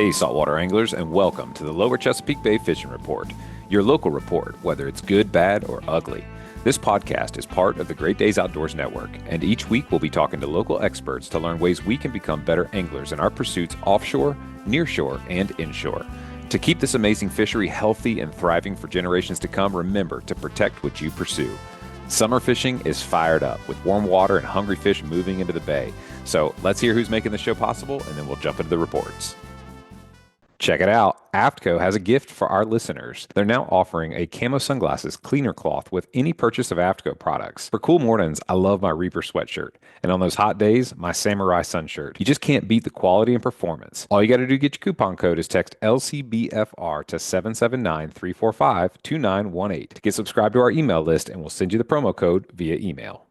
Hey, saltwater anglers, and welcome to the Lower Chesapeake Bay Fishing Report, your local report, whether it's good, bad, or ugly. This podcast is part of the Great Days Outdoors Network, and each week we'll be talking to local experts to learn ways we can become better anglers in our pursuits offshore, nearshore, and inshore. To keep this amazing fishery healthy and thriving for generations to come, remember to protect what you pursue. Summer fishing is fired up with warm water and hungry fish moving into the bay. So let's hear who's making the show possible, and then we'll jump into the reports. Check it out. AFTCO has a gift for our listeners. They're now offering a camo sunglasses cleaner cloth with any purchase of AFTCO products. For cool mornings, I love my Reaper sweatshirt. And on those hot days, my Samurai sun shirt. You just can't beat the quality and performance. All you got to do to get your coupon code is text LCBFR to 779-345-2918 to get subscribed to our email list, and we'll send you the promo code via email.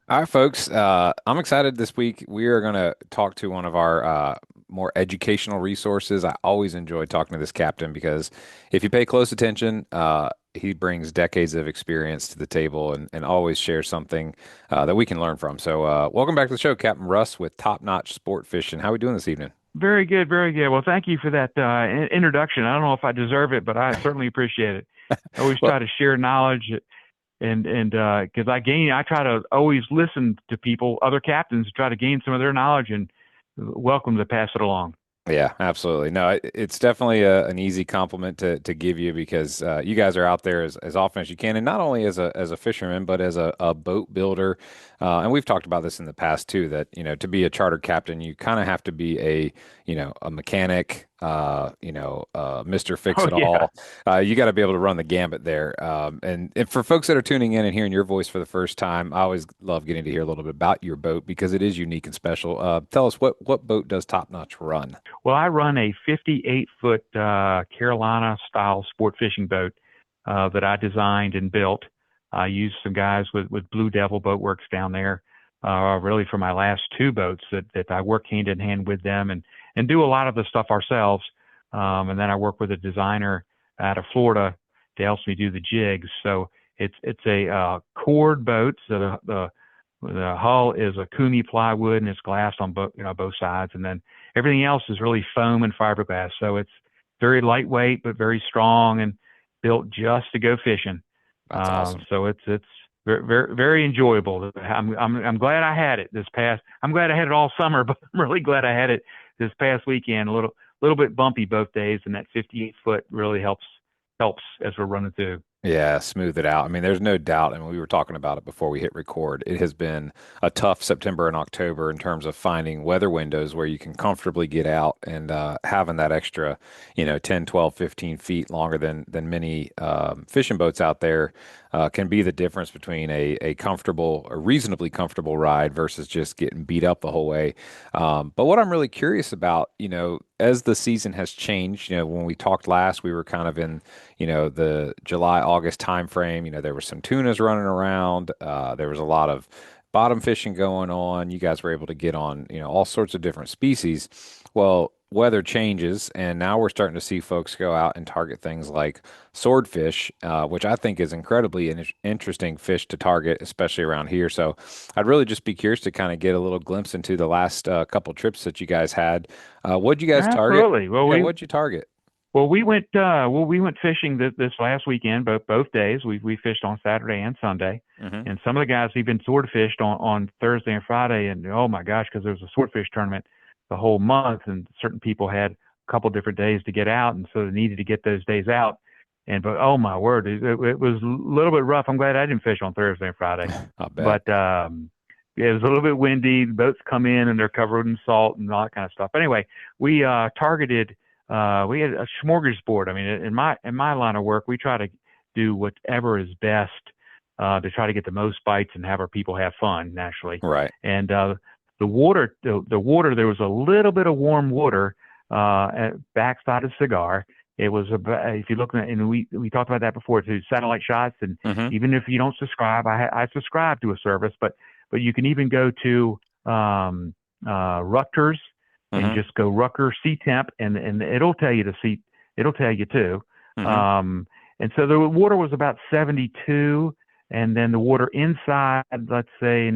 All right, folks, I'm excited this week. We are going to talk to one of our more educational resources. I always enjoy talking to this captain because if you pay close attention, he brings decades of experience to the table and always shares something that we can learn from. So welcome back to the show, Captain Russ with Top Notch Sport Fishing. How are we doing this evening? Very good, very good. Well, thank you for that introduction. I don't know if I deserve it, but I certainly appreciate it. I always try to share knowledge. And because I try to always listen to people, other captains, try to gain some of their knowledge and welcome to pass it along. Yeah, absolutely. No, it's definitely an easy compliment to give you because you guys are out there as often as you can, and not only as a fisherman, but as a boat builder. And we've talked about this in the past too, that, to be a charter captain, you kind of have to be a mechanic, Mr. Fix-It-All. You got to be able to run the gambit there. And for folks that are tuning in and hearing your voice for the first time, I always love getting to hear a little bit about your boat because it is unique and special. Tell us what boat does Top Notch run? Well, I run a 58-foot Carolina-style sport fishing boat that I designed and built. I used some guys with Blue Devil Boat Works down there, really for my last two boats that I work hand in hand with them and do a lot of the stuff ourselves. And then I work with a designer out of Florida that helps me do the jigs. So it's a cord boat. So the hull is a Kumi plywood and it's glass on both sides. And then everything else is really foam and fiberglass. So it's very lightweight, but very strong and built just to go fishing. That's awesome. So it's very, very, very enjoyable. I'm glad I had it this past. I'm glad I had it all summer, but I'm really glad I had it this past weekend. A little bit bumpy both days, and that 58-foot really helps as we're running through. Yeah, smooth it out. I mean, there's no doubt. I mean, we were talking about it before we hit record. It has been a tough September and October in terms of finding weather windows where you can comfortably get out and having that extra, 10, 12, 15 feet longer than many fishing boats out there can be the difference between a reasonably comfortable ride versus just getting beat up the whole way. But what I'm really curious about, as the season has changed, when we talked last, we were kind of in, the July, August timeframe. There were some tunas running around. There was a lot of bottom fishing going on. You guys were able to get on, all sorts of different species. Well, weather changes, and now we're starting to see folks go out and target things like swordfish, which I think is incredibly interesting fish to target, especially around here. So I'd really just be curious to kind of get a little glimpse into the last couple trips that you guys had. What'd you guys target? Absolutely. Well, what'd you target? Well, we went fishing this last weekend, both days. We fished on Saturday and Sunday, and some of the guys even swordfished on Thursday and Friday. And oh my gosh, because there was a swordfish tournament the whole month, and certain people had a couple different days to get out, and so they needed to get those days out. But oh my word, it was a little bit rough. I'm glad I didn't fish on Thursday and Friday. I bet. But it was a little bit windy. The boats come in and they're covered in salt and all that kind of stuff. Anyway, we targeted. We had a smorgasbord. I mean, in my line of work, we try to do whatever is best to try to get the most bites and have our people have fun naturally. Right. And the water, there was a little bit of warm water at backside of Cigar. It was if you look at, and we talked about that before too, satellite shots. And even if you don't subscribe, I subscribe to a service, but you can even go to Rutgers. And just go Rucker sea temp, and it'll tell you it'll tell you too. And so the water was about 72, and then the water inside, let's say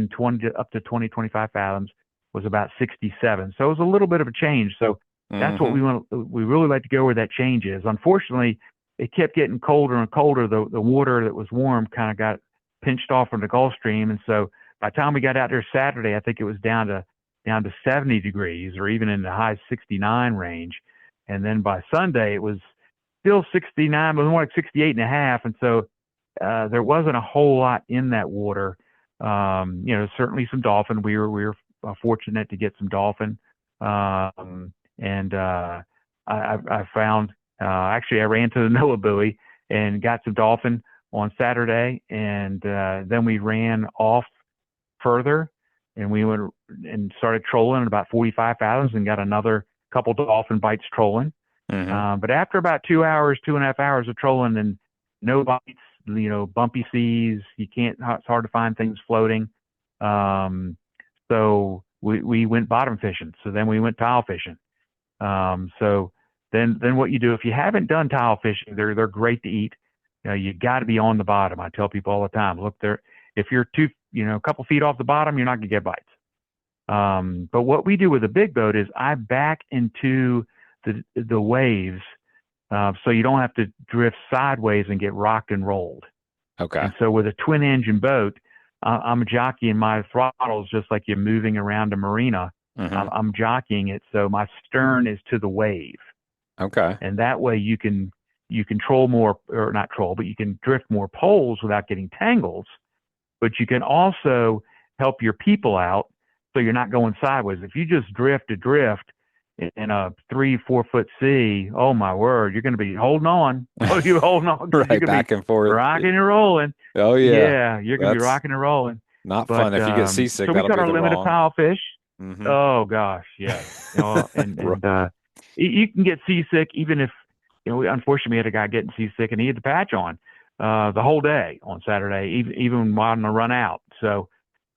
up to 20, 25 fathoms, was about 67. So it was a little bit of a change. So That's what Hmm. we want. We really like to go where that change is. Unfortunately, it kept getting colder and colder. The water that was warm kind of got pinched off from the Gulf Stream, and so by the time we got out there Saturday, I think it was down to 70 degrees or even in the high 69 range. And then by Sunday, it was still 69, but more like 68 and a half. And so there wasn't a whole lot in that water. Certainly some dolphin. We were fortunate to get some dolphin. And I found actually I ran to the Noah buoy and got some dolphin on Saturday, and then we ran off further, and we went and started trolling at about 45 fathoms and got another couple dolphin bites trolling. Hmm. But after about 2 hours, 2.5 hours of trolling and no bites, bumpy seas, you can't. It's hard to find things floating. Um, so we went bottom fishing. So then we went tile fishing. So then what you do if you haven't done tile fishing, they're great to eat. You got to be on the bottom. I tell people all the time, look there. If you're a couple feet off the bottom, you're not gonna get bites. But what we do with a big boat is I back into the waves, so you don't have to drift sideways and get rocked and rolled. Okay. And so with a twin engine boat, I'm jockeying my throttles just like you're moving around a marina. Hmm. I'm jockeying it so my stern is to the wave, Okay. and that way you control more, or not troll, but you can drift more poles without getting tangles. But you can also help your people out so you're not going sideways. If you just drift to drift in a 3, 4 foot sea, oh my word, you're going to be holding on. Oh, you're holding on because you're Right, going to be back and forth. rocking and rolling. Oh yeah. Yeah, you're going to be That's rocking and rolling. not But fun. If you get seasick, so we that'll caught be our the limit of wrong. tile fish. Hmm. Oh gosh, yes. And Right. you can get seasick even if unfortunately we had a guy getting seasick and he had the patch on the whole day on Saturday, even on the run out. So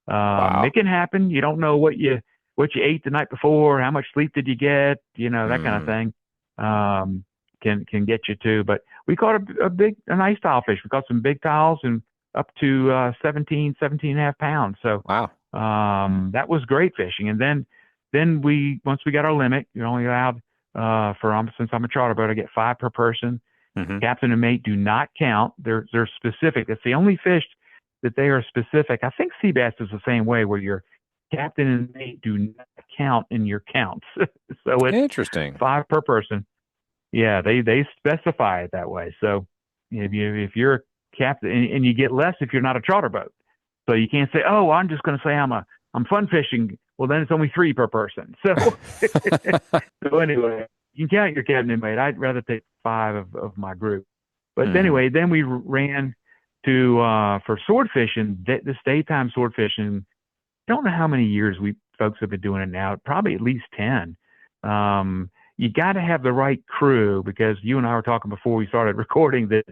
Wow. it can happen. You don't know what you ate the night before, how much sleep did you get, that kind of Mm. thing. Um, can get you too. But we caught a nice tile fish. We caught some big tiles and up to 17 and a half pounds. So Wow. that was great fishing. And then once we got our limit, you're only allowed since I'm a charter boat, I get 5 per person. Hmm. Captain and mate do not count. They're specific. That's the only fish that they are specific. I think Seabass is the same way, where your captain and mate do not count in your counts. So it's Interesting. 5 per person. Yeah, they specify it that way. So if you're a captain, and you get less if you're not a charter boat. So you can't say, oh, I'm just going to say I'm fun fishing. Well, then it's only 3 per person. So so anyway, you can count your captain and mate. I'd rather take 5 of my group. But Hmm. anyway, then we ran to for sword fishing. This daytime sword fishing. Don't know how many years we folks have been doing it now. Probably at least 10. You got to have the right crew, because you and I were talking before we started recording that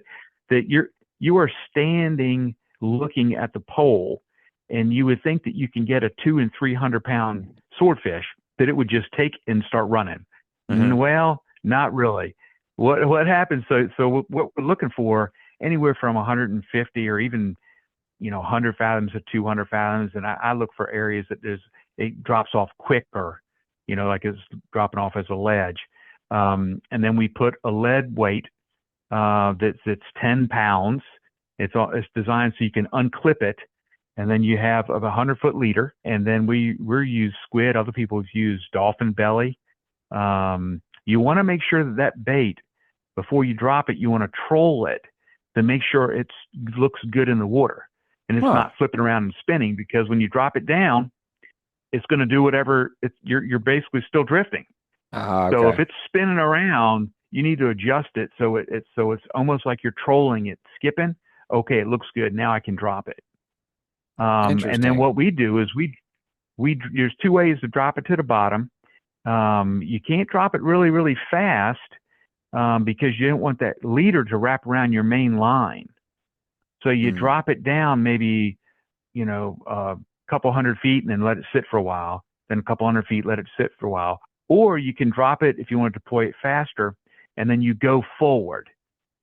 you are standing looking at the pole, and you would think that you can get a 200 and 300 pound swordfish, that it would just take and start running. Hmm. Well, not really. What happens? So what we're looking for, anywhere from 150 or even 100 fathoms to 200 fathoms, and I look for areas that it drops off quicker, like it's dropping off as a ledge. And then we put a lead weight that's 10 pounds. It's designed so you can unclip it, and then you have a 100-foot leader, and then we use squid. Other people have used dolphin belly. You want to make sure that bait, before you drop it, you want to troll it to make sure it looks good in the water and it's Huh. not flipping around and spinning, because when you drop it down, it's going to do whatever you're basically still drifting. Ah, So if okay. it's spinning around, you need to adjust it so it's almost like you're trolling it, skipping. Okay, it looks good. Now I can drop it. And then Interesting. what we do is we there's 2 ways to drop it to the bottom. You can't drop it really, really fast, because you don't want that leader to wrap around your main line. So you Mm. drop it down maybe, a couple 100 feet and then let it sit for a while. Then a couple 100 feet, let it sit for a while. Or you can drop it if you want to deploy it faster, and then you go forward.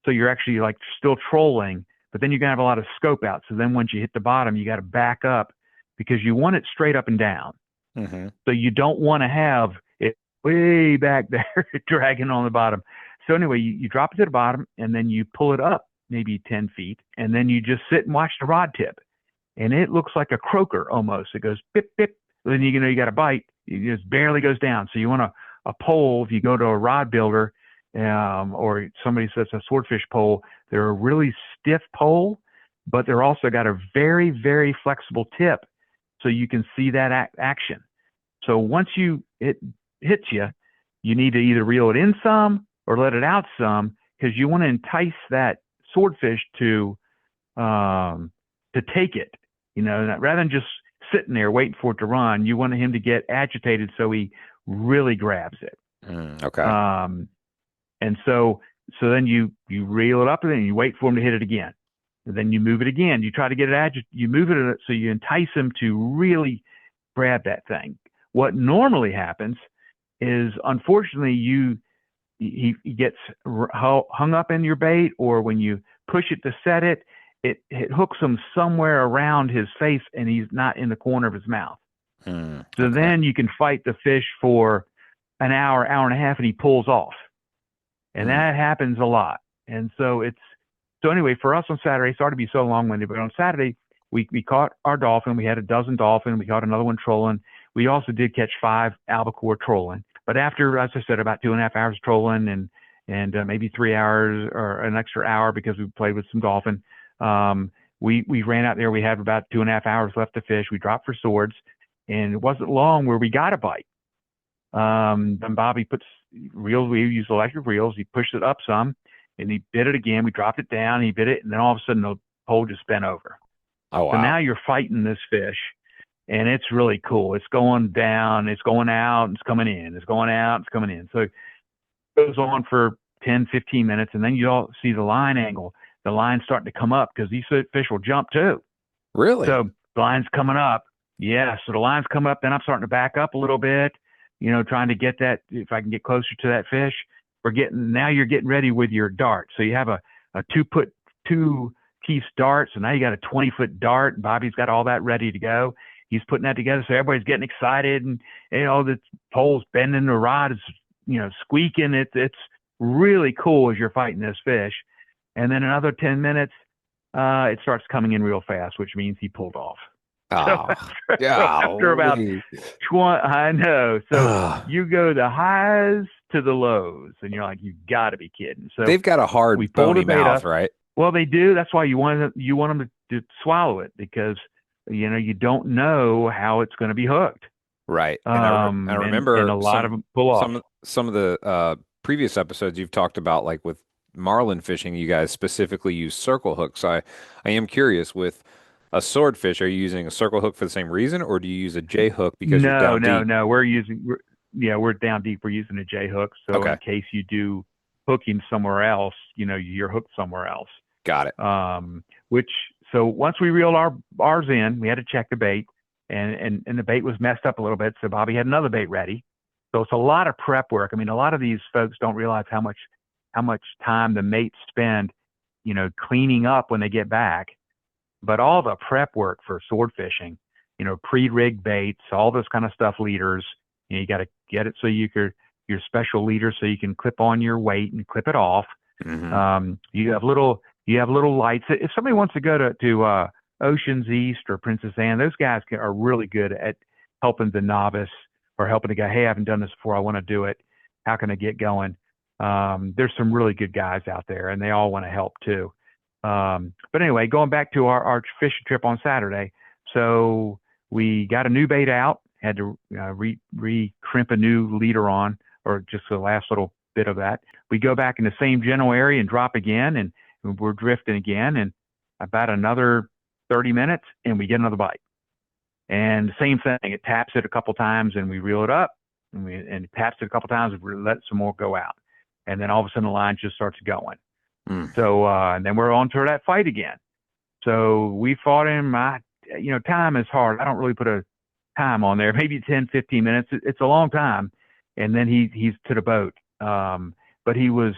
So you're actually like still trolling, but then you're gonna have a lot of scope out. So then once you hit the bottom, you got to back up, because you want it straight up and down. Hmm. So you don't want to have it way back there, dragging on the bottom. So anyway, you drop it to the bottom, and then you pull it up maybe 10 feet, and then you just sit and watch the rod tip. And it looks like a croaker almost. It goes pip, pip. Then you got a bite. It just barely goes down. So you want a pole, if you go to a rod builder, or somebody says a swordfish pole, they're a really stiff pole, but they're also got a very, very flexible tip. So you can see that action. So once it hits you, you need to either reel it in some or let it out some, because you want to entice that swordfish to take it. Rather than just sitting there waiting for it to run, you want him to get agitated so he really grabs it. Okay. And so then you reel it up, and then you wait for him to hit it again. And then you move it again. You try to get it agitated. You move it so you entice him to really grab that thing. What normally happens is, unfortunately, he gets hung up in your bait, or when you push it to set it, it hooks him somewhere around his face, and he's not in the corner of his mouth. So then you can fight the fish for an hour, hour and a half, and he pulls off. And that happens a lot. And so anyway, for us on Saturday, sorry to be so long-winded, but on Saturday, we caught our dolphin. We had a dozen dolphin. We caught another one trolling. We also did catch 5 albacore trolling. But after, as I said, about 2.5 hours trolling and maybe 3 hours or an extra hour because we played with some dolphin, we ran out there. We had about 2.5 hours left to fish. We dropped for swords, and it wasn't long where we got a bite. Then Bobby puts reels. We use electric reels. He pushed it up some, and he bit it again. We dropped it down. He bit it, and then all of a sudden the pole just bent over. Oh, wow. So now you're fighting this fish, and it's really cool. It's going down, it's going out, it's coming in. It's going out, it's coming in. So it goes on for 10, 15 minutes, and then you all see the line angle. The line's starting to come up because these fish will jump too. Really? So the line's coming up. Yeah, so the line's come up. Then I'm starting to back up a little bit, trying to get that, if I can get closer to that fish. Now you're getting ready with your dart. So you have a 2-piece dart. So now you got a 20-foot dart. Bobby's got all that ready to go. He's putting that together. So everybody's getting excited, and the pole's bending, the rod is, squeaking. It's really cool as you're fighting this fish. And then another 10 minutes, it starts coming in real fast, which means he pulled off. Oh, so after about 20, I know. So you go the highs to the lows, and you're like, you've got to be kidding. So they've got a hard, bony mouth, right? Well, they do. That's why you want them to swallow it, because you don't know how it's going to be hooked. Right. And I remember and a lot of them pull off. Some of the previous episodes you've talked about, like with marlin fishing, you guys specifically use circle hooks. I am curious, with a swordfish, are you using a circle hook for the same reason, or do you use a J hook because you're down deep? No. We're down deep. We're using a J hook. So in case you do hooking somewhere else, you're hooked somewhere else. Got it. So once we reeled ours in, we had to check the bait, and the bait was messed up a little bit. So Bobby had another bait ready. So it's a lot of prep work. I mean, a lot of these folks don't realize how much time the mates spend, cleaning up when they get back. But all the prep work for sword fishing, pre-rigged baits, all this kind of stuff, leaders, you got to get it so your special leader, so you can clip on your weight and clip it off. Mm-hmm. You have little lights. If somebody wants to go to Ocean's East or Princess Anne, those guys are really good at helping the novice, or helping the guy. Hey, I haven't done this before. I want to do it. How can I get going? There's some really good guys out there, and they all want to help too. But anyway, going back to our fishing trip on Saturday. So we got a new bait out, had to re-crimp a new leader on, or just the last little bit of that. We go back in the same general area and drop again, and we're drifting again, and about another 30 minutes, and we get another bite. And the same thing, it taps it a couple times, and we reel it up, and it taps it a couple times, and we let some more go out. And then all of a sudden the line just starts going. So, and then we're on to that fight again. So we fought him. Time is hard. I don't really put a time on there, maybe 10, 15 minutes. It's a long time. And then he's to the boat. But he was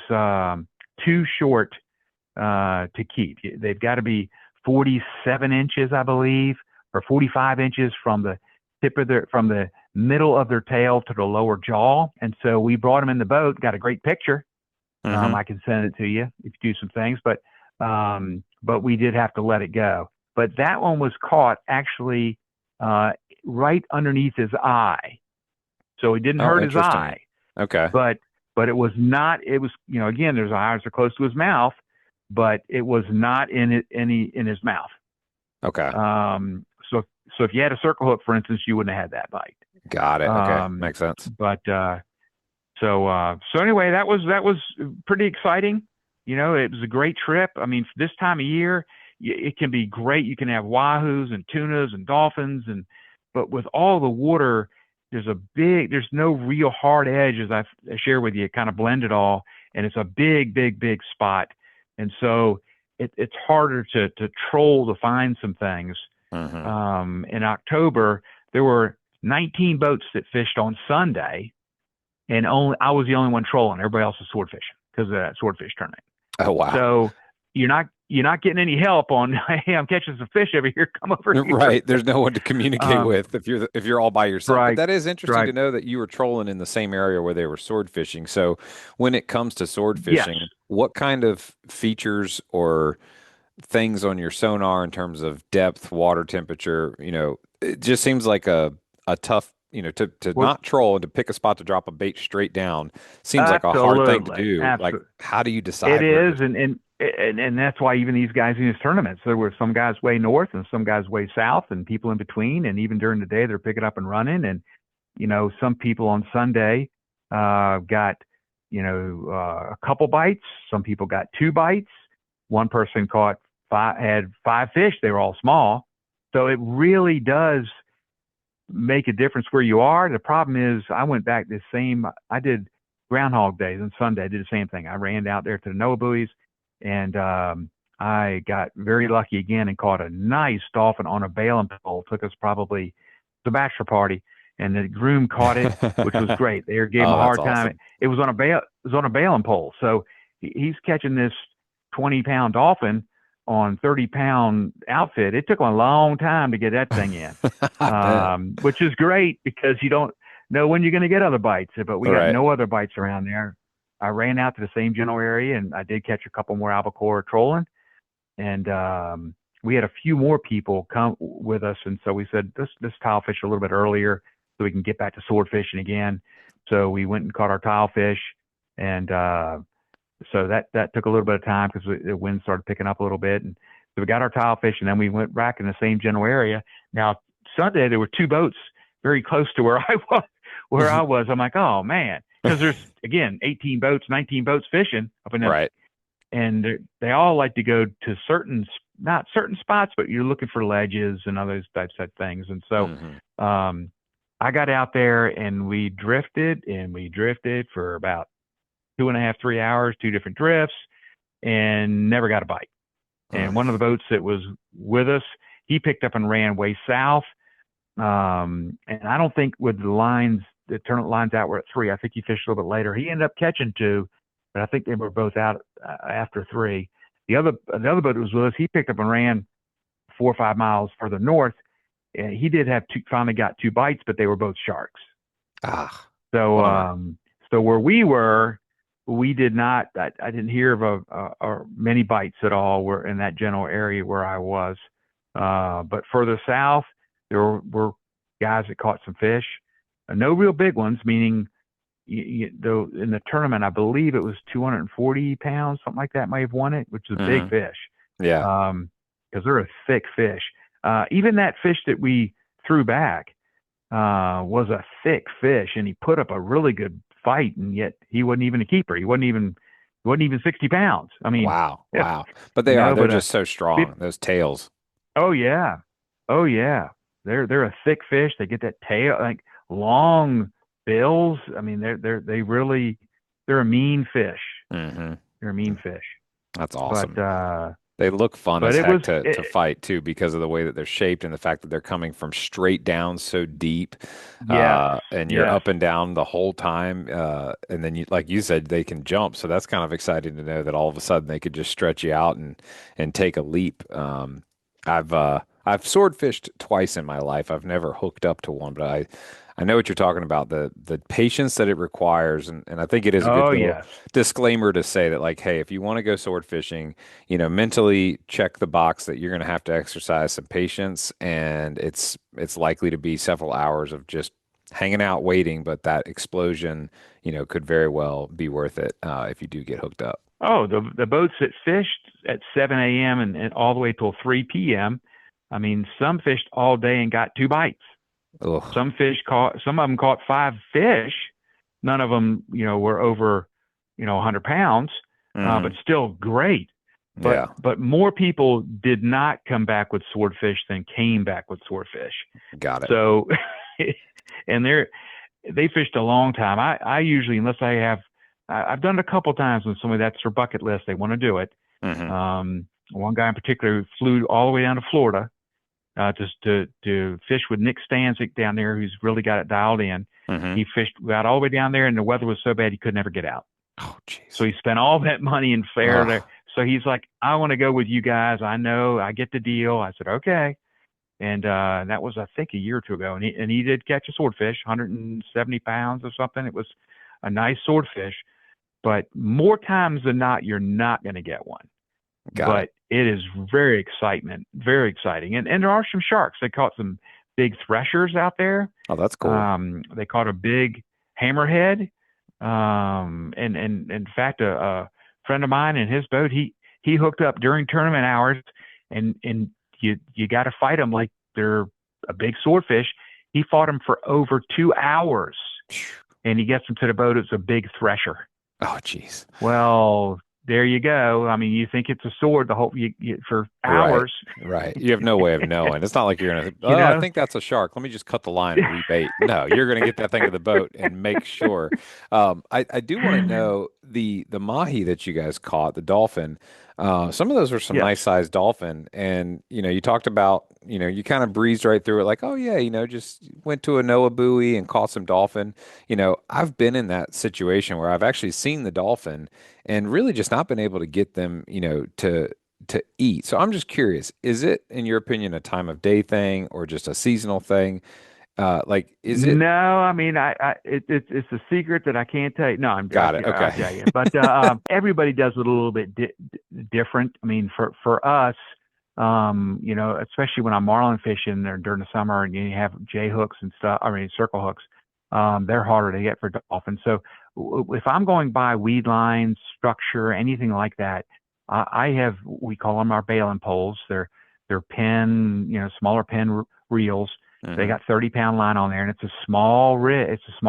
too short to keep. They've got to be 47 inches, I believe, or 45 inches from the tip of from the middle of their tail to the lower jaw. And so we brought them in the boat, got a great picture. Hmm. I can send it to you if you do some things, but we did have to let it go. But that one was caught actually uh, right underneath his eye, so it didn't Oh, hurt his interesting. eye. Okay. But it was not. It was, again, there's eyes are close to his mouth, but it was not in his mouth. Okay. So if you had a circle hook, for instance, you wouldn't have had that bite. Got it. Okay. Um, Makes sense. but so anyway, that was pretty exciting. It was a great trip. I mean, for this time of year, it can be great. You can have wahoos and tunas and dolphins, but with all the water, there's no real hard edge, as I share with you. It kind of blend it all, and it's a big, big, big spot, and so it's harder to troll to find some things. Hmm. In October, there were 19 boats that fished on Sunday, and only I was the only one trolling. Everybody else was sword fishing because of that swordfish tournament. Oh, wow. So you're not getting any help on, hey, I'm catching some fish over here. Come over here. Right. There's no one to communicate Um, with if you're all by yourself. But right, that is interesting right. to know that you were trolling in the same area where they were sword fishing. So when it comes to sword Yes. fishing, what kind of features or things on your sonar in terms of depth, water temperature, it just seems like a tough, to Well, not troll and to pick a spot to drop a bait straight down seems like a hard thing to absolutely, do. Like, absolutely. how do you It decide where to? is, and that's why even these guys in these tournaments, there were some guys way north and some guys way south, and people in between, and even during the day, they're picking up and running. And some people on Sunday got a couple bites. Some people got two bites. One person had five fish. They were all small, so it really does make a difference where you are. The problem is, I went back the same. I did Groundhog Days on Sunday. I did the same thing. I ran out there to the Noah buoys, and I got very lucky again and caught a nice dolphin on a bailing pole. It took us probably the bachelor party, and the groom caught it, which was great. They gave him Oh, a that's hard time. awesome. It was on a bail. It was on a bailing pole, so he's catching this 20-pound dolphin on 30-pound outfit. It took a long time to get that thing in, I bet. which is great because you don't know when you're going to get other bites. But we All got right. no other bites around there. I ran out to the same general area, and I did catch a couple more albacore trolling. And we had a few more people come with us, and so we said let's tile fish a little bit earlier so we can get back to sword fishing again. So we went and caught our tile fish, and so that took a little bit of time because the wind started picking up a little bit, and so we got our tile fish, and then we went back in the same general area. Now Sunday there were two boats very close to where I was. Where I was, I'm like, oh man, because there's again 18 boats, 19 boats fishing up in that, Right. and they all like to go to not certain spots, but you're looking for ledges and other types of things. And so Hmm. um, I got out there and we drifted for about 2.5, 3 hours, two different drifts, and never got a bite. And one of the boats that was with us, he picked up and ran way south. And I don't think with the tournament lines out were at three. I think he fished a little bit later. He ended up catching two, but I think they were both out after three. The other boat that was with us, he picked up and ran 4 or 5 miles further north. And he did have finally got two bites, but they were both sharks. Ah, So, bummer. where we were, we did not. I didn't hear of many bites at all. Were in that general area where I was, but further south, there were guys that caught some fish. No real big ones, meaning though in the tournament, I believe it was 240 pounds, something like that. May have won it, which is a big Hmm. fish, Yeah. because they're a thick fish. Even that fish that we threw back was a thick fish, and he put up a really good fight, and yet he wasn't even a keeper. He wasn't even 60 pounds. I mean, Wow. yeah, Wow. But they're but a just so fifth, strong, those tails. oh yeah, oh yeah, they're a thick fish. They get that tail, like long bills. I mean, they're a mean fish. Hmm. They're a mean fish. That's But awesome. They look fun as it heck was to fight too because of the way that they're shaped and the fact that they're coming from straight down so deep, yes, and you're yes. up and down the whole time, and then like you said, they can jump. So that's kind of exciting to know that all of a sudden they could just stretch you out and take a leap. I've sword fished twice in my life. I've never hooked up to one, but I know what you're talking about, the patience that it requires, and I think it is a good Oh little yeah. disclaimer to say that, like, hey, if you want to go sword fishing, mentally check the box that you're going to have to exercise some patience, and it's likely to be several hours of just hanging out waiting, but that explosion, could very well be worth it if you do get hooked up. Oh, the boats that fished at 7 a.m. And all the way till 3 p.m. I mean, some fished all day and got two bites. Ugh. Some of them caught five fish. None of them, were over, 100 pounds, but Hmm. still great. Yeah, But more people did not come back with swordfish than came back with swordfish. got it. So, and they fished a long time. I usually, unless I've done it a couple times when somebody that's their bucket list, they want to do it. Hmm. One guy in particular flew all the way down to Florida just to fish with Nick Stanzik down there, who's really got it dialed in. Hmm. He fished, got all the way down there, and the weather was so bad he could never get out. Oh, So jeez. he spent all that money in fare there. Oh, So he's like, I want to go with you guys. I know I get the deal. I said, okay. And that was, I think, a year or two ago. And he did catch a swordfish, 170 pounds or something. It was a nice swordfish. But more times than not, you're not going to get one. got it. But it is very exciting. And there are some sharks. They caught some big threshers out there. Oh, that's cool. They caught a big hammerhead. And in fact, a friend of mine in his boat, he hooked up during tournament hours, and you got to fight them like they're a big swordfish. He fought them for over 2 hours, Phew. and he gets them to the boat. It's a big thresher. Oh, jeez. Well, there you go. I mean, you think it's a sword the whole for Right. hours, Right. You have no way of knowing. It's not like you're gonna, you oh, I know? think that's a shark. Let me just cut the line and rebait. No, you're gonna get that thing to the boat and make sure. I do want to know the mahi that you guys caught, the dolphin. Some of those were some Yes. nice sized dolphin, and you talked about, you kind of breezed right through it, like, oh yeah, just went to a Noah buoy and caught some dolphin. I've been in that situation where I've actually seen the dolphin and really just not been able to get them, to eat. So I'm just curious, is it, in your opinion, a time of day thing or just a seasonal thing? Like, is it? No, I mean, it's a secret that I can't tell you. No, Got it. I'll Okay. tell you. But everybody does it a little bit different. I mean, for us, especially when I'm marlin fishing there during the summer, and you have J hooks and stuff. I mean, circle hooks. They're harder to get for dolphins. So if I'm going by weed lines, structure, anything like that, I have, we call them our bailing poles. They're pin, smaller pin reels. They Hmm. got 30-pound line on there, and it's a small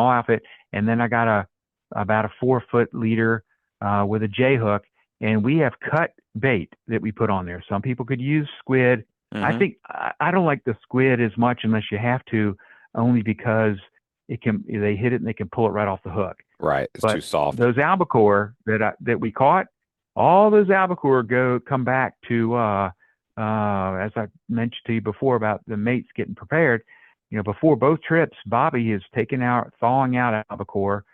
outfit. And then I got about a 4 foot leader with a J hook, and we have cut bait that we put on there. Some people could use squid. Hmm. I don't like the squid as much unless you have to, only because they hit it and they can pull it right off the hook. Right. It's too But soft. those albacore that we caught, all those albacore come back to as I mentioned to you before about the mates getting prepared. Before both trips, Bobby is thawing out albacore.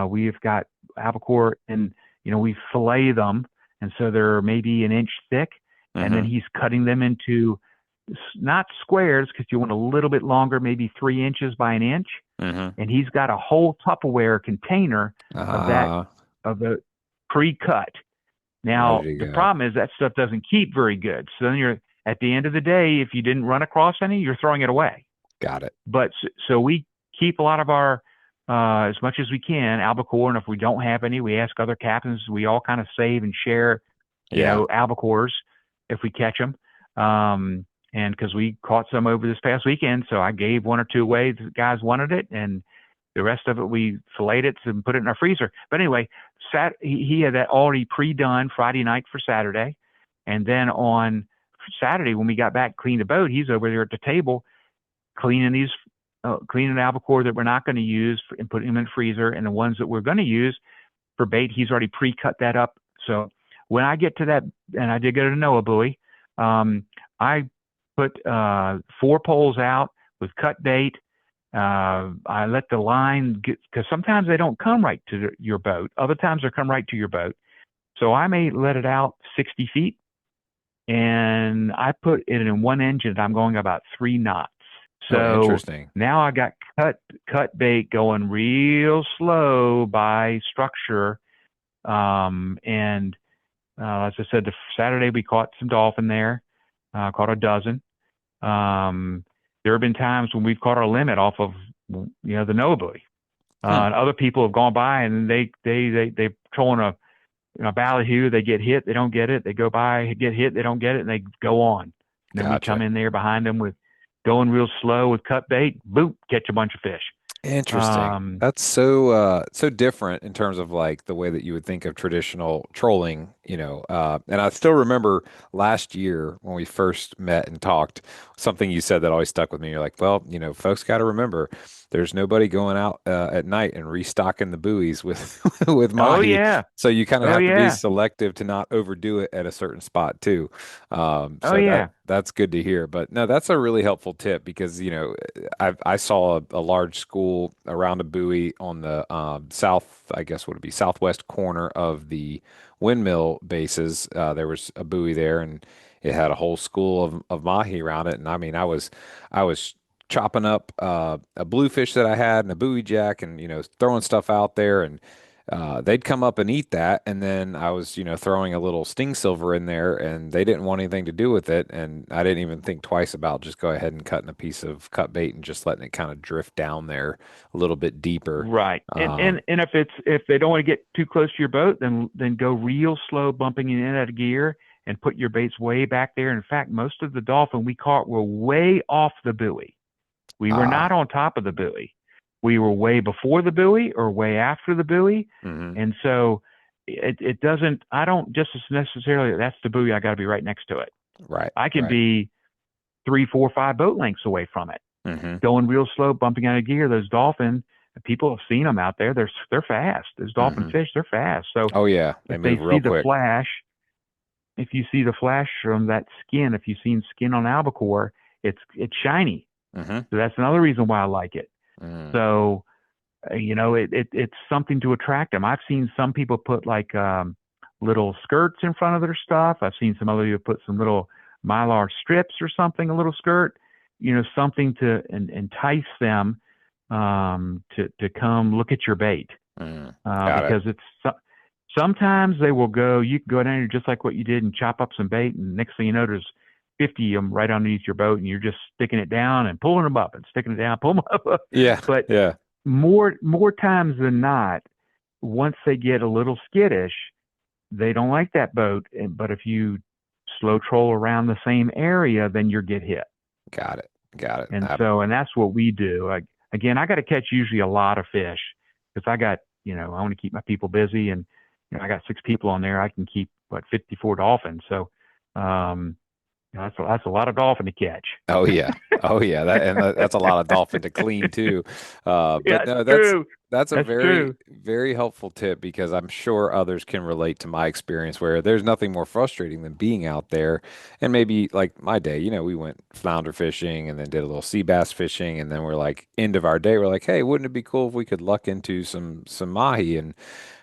We've got albacore, and we fillet them, and so they're maybe an inch thick, and then Hmm. he's cutting them into not squares because you want a little bit longer, maybe 3 inches by an inch, Hmm. and he's got a whole Tupperware container of that Uh, of the pre-cut. ready Now to the go. problem is that stuff doesn't keep very good. So then you're at the end of the day, if you didn't run across any, you're throwing it away. Got it. But so we keep a lot of our as much as we can albacore, and if we don't have any, we ask other captains. We all kind of save and share, Yeah. albacores if we catch them. And because we caught some over this past weekend, so I gave one or two away. The guys wanted it, and the rest of it we filleted it and put it in our freezer. But anyway, he had that already pre-done Friday night for Saturday, and then on Saturday when we got back, cleaned the boat, he's over there at the table cleaning albacore that we're not going to use and putting them in the freezer, and the ones that we're going to use for bait, he's already pre-cut that up. So when I get to that, and I did go to Noah buoy, I put 4 poles out with cut bait. I let the line get, because sometimes they don't come right to your boat. Other times they come right to your boat. So I may let it out 60 feet, and I put it in one engine. I'm going about 3 knots. Oh, So interesting. now I got cut bait going real slow by structure. And as I said, the Saturday we caught some dolphin there, caught a dozen. There have been times when we've caught our limit off of the Noah buoy. Hmm. And other people have gone by and they throwing a ballyhoo. They get hit, they don't get it. They go by, get hit, they don't get it, and they go on. And then we come Gotcha. in there behind them with going real slow with cut bait, boom, catch a bunch of fish. Interesting. Um, That's so different in terms of like the way that you would think of traditional trolling, and I still remember last year when we first met and talked, something you said that always stuck with me. You're like, well, folks got to remember there's nobody going out at night and restocking the buoys with with oh Mahi. yeah, So you kind of oh have to be yeah, selective to not overdo it at a certain spot too. oh So yeah. that's good to hear. But no, that's a really helpful tip because, I saw a large school around a buoy on the south, I guess would it be southwest corner of the windmill bases. There was a buoy there, and it had a whole school of mahi around it. And I mean, I was chopping up a bluefish that I had and a buoy jack, and throwing stuff out there, and they'd come up and eat that, and then I was, throwing a little sting silver in there, and they didn't want anything to do with it, and I didn't even think twice about just go ahead and cutting a piece of cut bait and just letting it kind of drift down there a little bit deeper. Right. And Um, and and if they don't want to get too close to your boat, then go real slow, bumping it in out of gear and put your baits way back there. In fact, most of the dolphin we caught were way off the buoy. We were ah, not on top of the buoy. We were way before the buoy or way after the buoy. hmm And so it doesn't, I don't just necessarily, that's the buoy, I got to be right next to it. right, I can right, be 3, 4, 5 boat lengths away from it, hmm going real slow, bumping out of gear. Those dolphin, people have seen them out there. They're fast. Those dolphin hmm fish, they're fast. So Oh yeah, they if they move see real the quick. flash, if you see the flash from that skin, if you've seen skin on albacore, it's shiny. Hmm So that's another reason why I like it. hmm So it's something to attract them. I've seen some people put like little skirts in front of their stuff. I've seen some other people put some little mylar strips or something, a little skirt, something to entice them to come look at your bait. Got it. Because sometimes they will go, you can go down here just like what you did and chop up some bait, and next thing you know, there's 50 of them right underneath your boat, and you're just sticking it down and pulling them up and sticking it down, pulling them up. Yeah, But yeah, more times than not, once they get a little skittish, they don't like that boat. But if you slow troll around the same area, then you get hit. got it, got it. And that's what we do. Again, I got to catch usually a lot of fish because I want to keep my people busy, and I got 6 people on there. I can keep 54 dolphins. So, um, that's a lot of dolphin to catch. Oh yeah. Oh yeah. That's a lot of dolphin to clean too. But Yeah, it's no, that's true. that's a That's very, true. very helpful tip because I'm sure others can relate to my experience where there's nothing more frustrating than being out there and maybe like my day, we went flounder fishing and then did a little sea bass fishing, and then we're like end of our day, we're like, hey, wouldn't it be cool if we could luck into some mahi and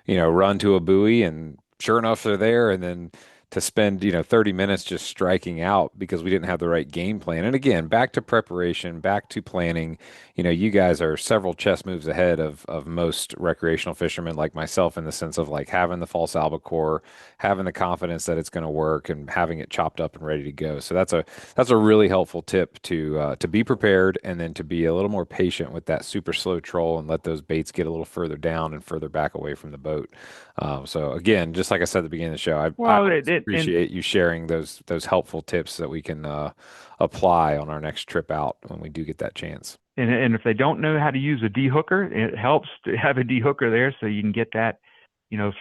run to a buoy, and sure enough, they're there. And then to spend, 30 minutes just striking out because we didn't have the right game plan. And again, back to preparation, back to planning. You guys are several chess moves ahead of most recreational fishermen like myself in the sense of like having the false albacore, having the confidence that it's going to work, and having it chopped up and ready to go. So that's a really helpful tip to be prepared, and then to be a little more patient with that super slow troll and let those baits get a little further down and further back away from the boat. So again, just like I said at the beginning of the show, I Well, always appreciate you sharing those helpful tips that we can apply on our next trip out when we do get that chance. and if they don't know how to use a dehooker, it helps to have a dehooker there so you can get that,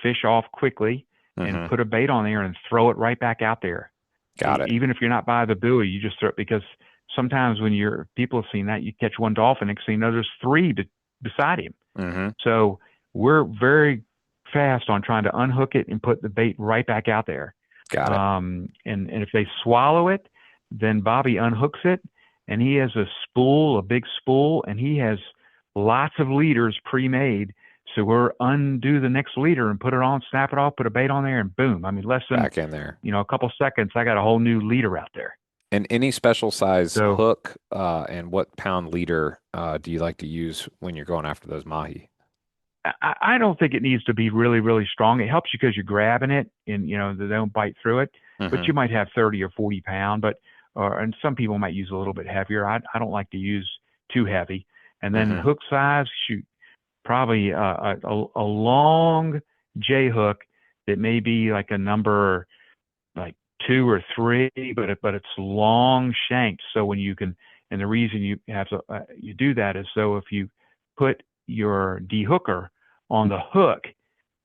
fish off quickly and Hmm put a bait on there and throw it right back out there. Got it. Even if you're not by the buoy, you just throw it because sometimes when people have seen that, you catch one dolphin, next thing you know, there's three beside him. hmm So we're very fast on trying to unhook it and put the bait right back out there. Got it. And if they swallow it, then Bobby unhooks it, and he has a big spool, and he has lots of leaders pre-made. So we're undo the next leader and put it on, snap it off, put a bait on there, and boom. I mean, less than Back in there. a couple seconds, I got a whole new leader out there. And any special size So hook, and what pound leader do you like to use when you're going after those mahi? I don't think it needs to be really, really strong. It helps you because you're grabbing it and, they don't bite through it. But Hmm. you might have 30 or 40 pound, and some people might use a little bit heavier. I don't like to use too heavy. And then Hmm. hook size, shoot, probably a long J hook that may be like a number like 2 or 3, but it's long shanked. So when you can, and the reason you have to you do that is so if you put your dehooker on the hook,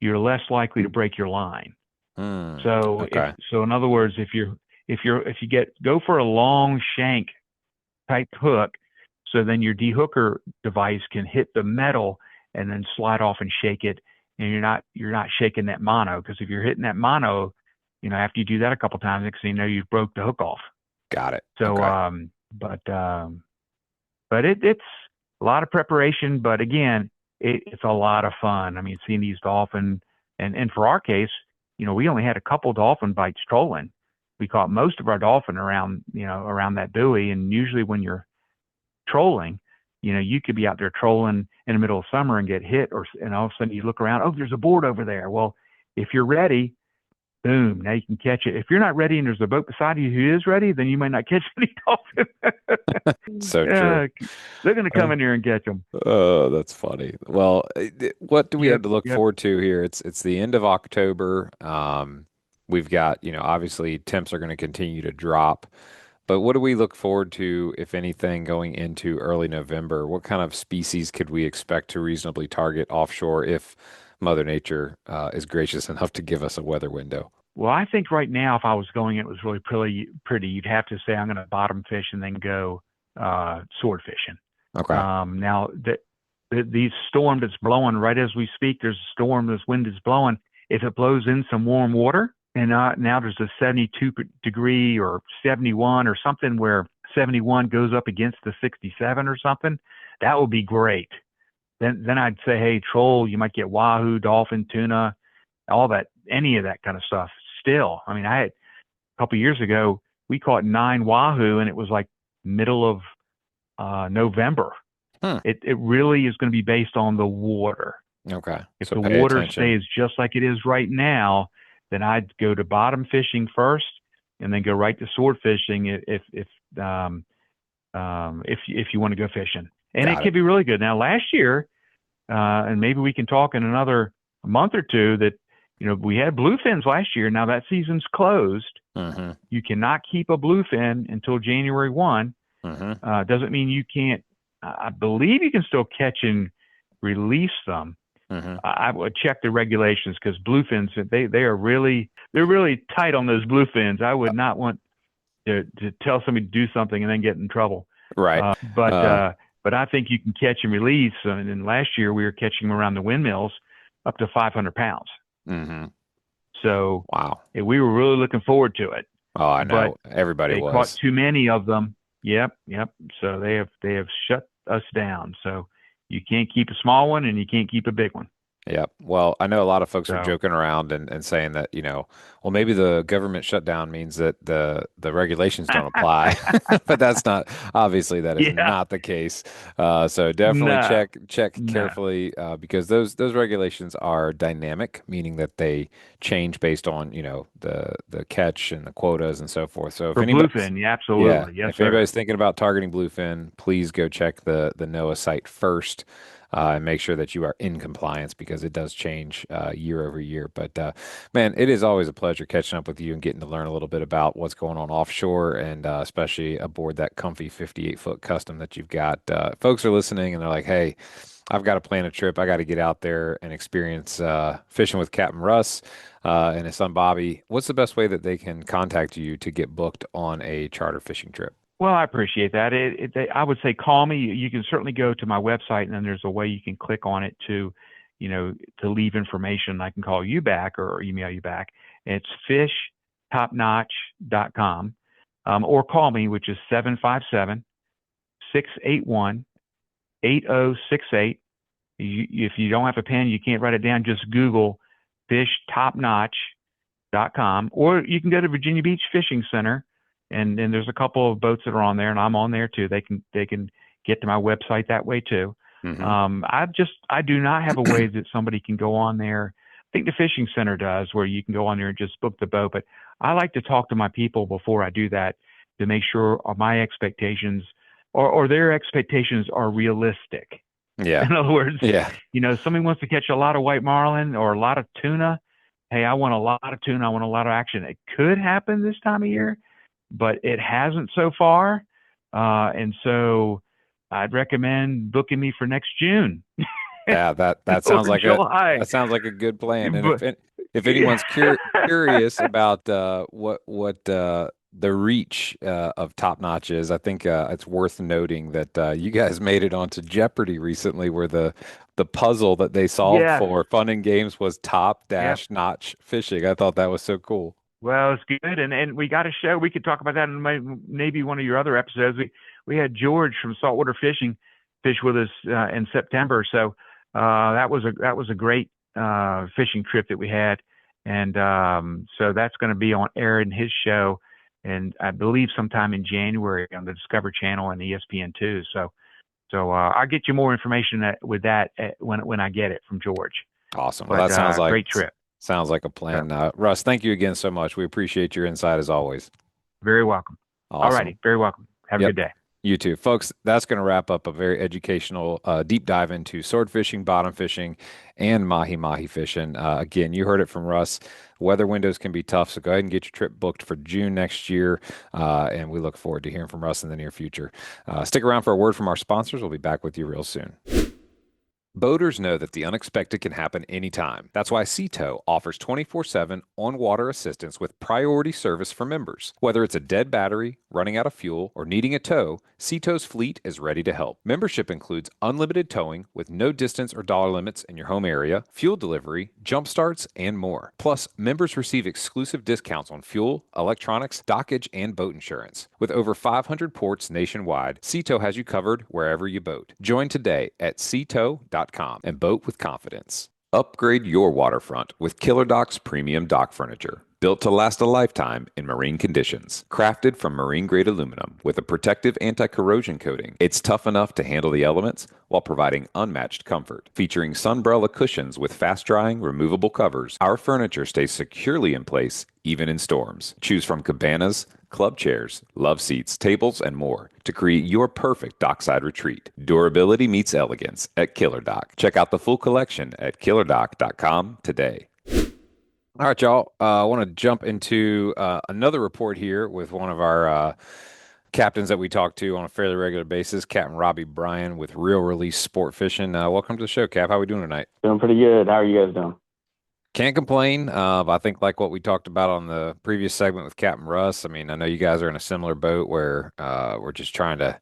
you're less likely to break your line. Mm, So okay. in other words, if you go for a long shank type hook, so then your dehooker device can hit the metal and then slide off and shake it, and you're not shaking that mono, because if you're hitting that mono, after you do that a couple times, next thing you know, you've broke the hook off. Got it. So, Okay. but it's a lot of preparation, but again, it's a lot of fun. I mean, seeing these dolphin, and for our case, we only had a couple dolphin bites trolling. We caught most of our dolphin around that buoy, and usually when you're trolling, you could be out there trolling in the middle of summer and get hit, and all of a sudden you look around, oh, there's a board over there. Well, if you're ready, boom, now you can catch it. If you're not ready and there's a boat beside you who is ready, then you might not catch any dolphin. So true. They're going to Uh, come in here and catch them. Oh, that's funny. Well, what do we have Yep, to look yep. forward to here? It's the end of October. We've got, obviously temps are going to continue to drop, but what do we look forward to, if anything, going into early November? What kind of species could we expect to reasonably target offshore if Mother Nature is gracious enough to give us a weather window? Well, I think right now, if I was going, it was really pretty, pretty. You'd have to say I'm going to bottom fish and then go sword fishing. Okay. Now, these storm that's blowing right as we speak, there's a storm, this wind is blowing. If it blows in some warm water, and now there's a 72 degree or 71 or something where 71 goes up against the 67 or something, that would be great. Then I'd say, hey, troll, you might get wahoo, dolphin, tuna, all that, any of that kind of stuff. Still, I mean, I had a couple of years ago, we caught 9 wahoo, and it was like middle of November. Hmm. It really is going to be based on the water. Okay. If So the pay water attention. stays just like it is right now, then I'd go to bottom fishing first, and then go right to sword fishing if you want to go fishing. And it Got it. can be really good. Now, last year, and maybe we can talk in another month or two, that we had bluefins last year. Now that season's closed. Hmm. You cannot keep a bluefin until January 1. Hmm. Doesn't mean you can't. I believe you can still catch and release them. Hmm. I would check the regulations, because bluefins, they're really tight on those bluefins. I would not want to tell somebody to do something and then get in trouble. Right. Uh, but Uh, uh, but I think you can catch and release. And then last year we were catching them around the windmills up to 500 pounds. hmm. So Wow. we were really looking forward to it. Oh, I But know. Everybody they caught was. too many of them. Yep, yep. So they have shut us down. So you can't keep a small one and you can't keep a big one. Yep. Well, I know a lot of folks are So joking around and saying that, well, maybe the government shutdown means that the regulations don't apply, but that's not, obviously that is yeah, not the case. So definitely no, check no. carefully, because those regulations are dynamic, meaning that they change based on, the catch and the quotas and so forth. So if For anybody's bluefin, yeah, Yeah, absolutely. Yes, if sir. anybody's thinking about targeting bluefin, please go check the NOAA site first, and make sure that you are in compliance, because it does change year over year. But man, it is always a pleasure catching up with you and getting to learn a little bit about what's going on offshore, and especially aboard that comfy 58-foot custom that you've got. Folks are listening and they're like, hey, I've got to plan a trip. I got to get out there and experience fishing with Captain Russ and his son Bobby. What's the best way that they can contact you to get booked on a charter fishing trip? Well, I appreciate that. I would say call me. You can certainly go to my website, and then there's a way you can click on it to leave information. I can call you back or email you back. It's fishtopnotch.com, or call me, which is 757-681-8068. If you don't have a pen, you can't write it down, just Google fishtopnotch.com, or you can go to Virginia Beach Fishing Center, and there's a couple of boats that are on there, and I'm on there too. They can get to my website that way too. Hmm. I do not have a way that somebody can go on there. I think the fishing center does, where you can go on there and just book the boat. But I like to talk to my people before I do that to make sure my expectations or their expectations are realistic. Yeah. In other words, Yeah. somebody wants to catch a lot of white marlin or a lot of tuna. Hey, I want a lot of tuna. I want a lot of action. It could happen this time of year, but it hasn't so far. And so I'd recommend booking me for next June Yeah, that sounds or like July. a good plan. And But if anyone's curious about what the reach of Top Notch is, I think it's worth noting that you guys made it onto Jeopardy recently, where the puzzle that they solved yes, for Fun and Games was top yep. dash notch fishing. I thought that was so cool. Well, it's good, and we got a show. We could talk about that in maybe one of your other episodes. We had George from Saltwater Fishing fish with us in September, so that was a great fishing trip that we had, and so that's going to be on air in his show, and I believe sometime in January on the Discover Channel and ESPN2. So I'll get you more information with that when I get it from George. Awesome. Well, But that great trip. sounds like a Yeah, plan. Russ, thank you again so much. We appreciate your insight as always. very welcome. All Awesome. righty, very welcome. Have a Yep. good day. You too. Folks, that's going to wrap up a very educational deep dive into sword fishing, bottom fishing, and mahi fishing. Again, you heard it from Russ. Weather windows can be tough, so go ahead and get your trip booked for June next year. And we look forward to hearing from Russ in the near future. Stick around for a word from our sponsors. We'll be back with you real soon. Boaters know that the unexpected can happen anytime. That's why Seato offers 24/7 on-water assistance with priority service for members. Whether it's a dead battery, running out of fuel, or needing a tow, Seato's fleet is ready to help. Membership includes unlimited towing with no distance or dollar limits in your home area, fuel delivery, jump starts, and more. Plus, members receive exclusive discounts on fuel, electronics, dockage, and boat insurance. With over 500 ports nationwide, Seato has you covered wherever you boat. Join today at seato.com and boat with confidence. Upgrade your waterfront with Killer Doc's premium dock furniture. Built to last a lifetime in marine conditions. Crafted from marine-grade aluminum with a protective anti-corrosion coating, it's tough enough to handle the elements while providing unmatched comfort. Featuring sunbrella cushions with fast-drying, removable covers, our furniture stays securely in place even in storms. Choose from cabanas, club chairs, love seats, tables, and more to create your perfect dockside retreat. Durability meets elegance at Killer Doc. Check out the full collection at killerdoc.com today. All right, y'all. I want to jump into another report here with one of our captains that we talk to on a fairly regular basis, Captain Robbie Bryan with Real Release Sport Fishing. Welcome to the show, Cap. How are we doing tonight? Doing pretty good. How are you guys doing? Can't complain. I think like what we talked about on the previous segment with Captain Russ. I mean, I know you guys are in a similar boat where we're just trying to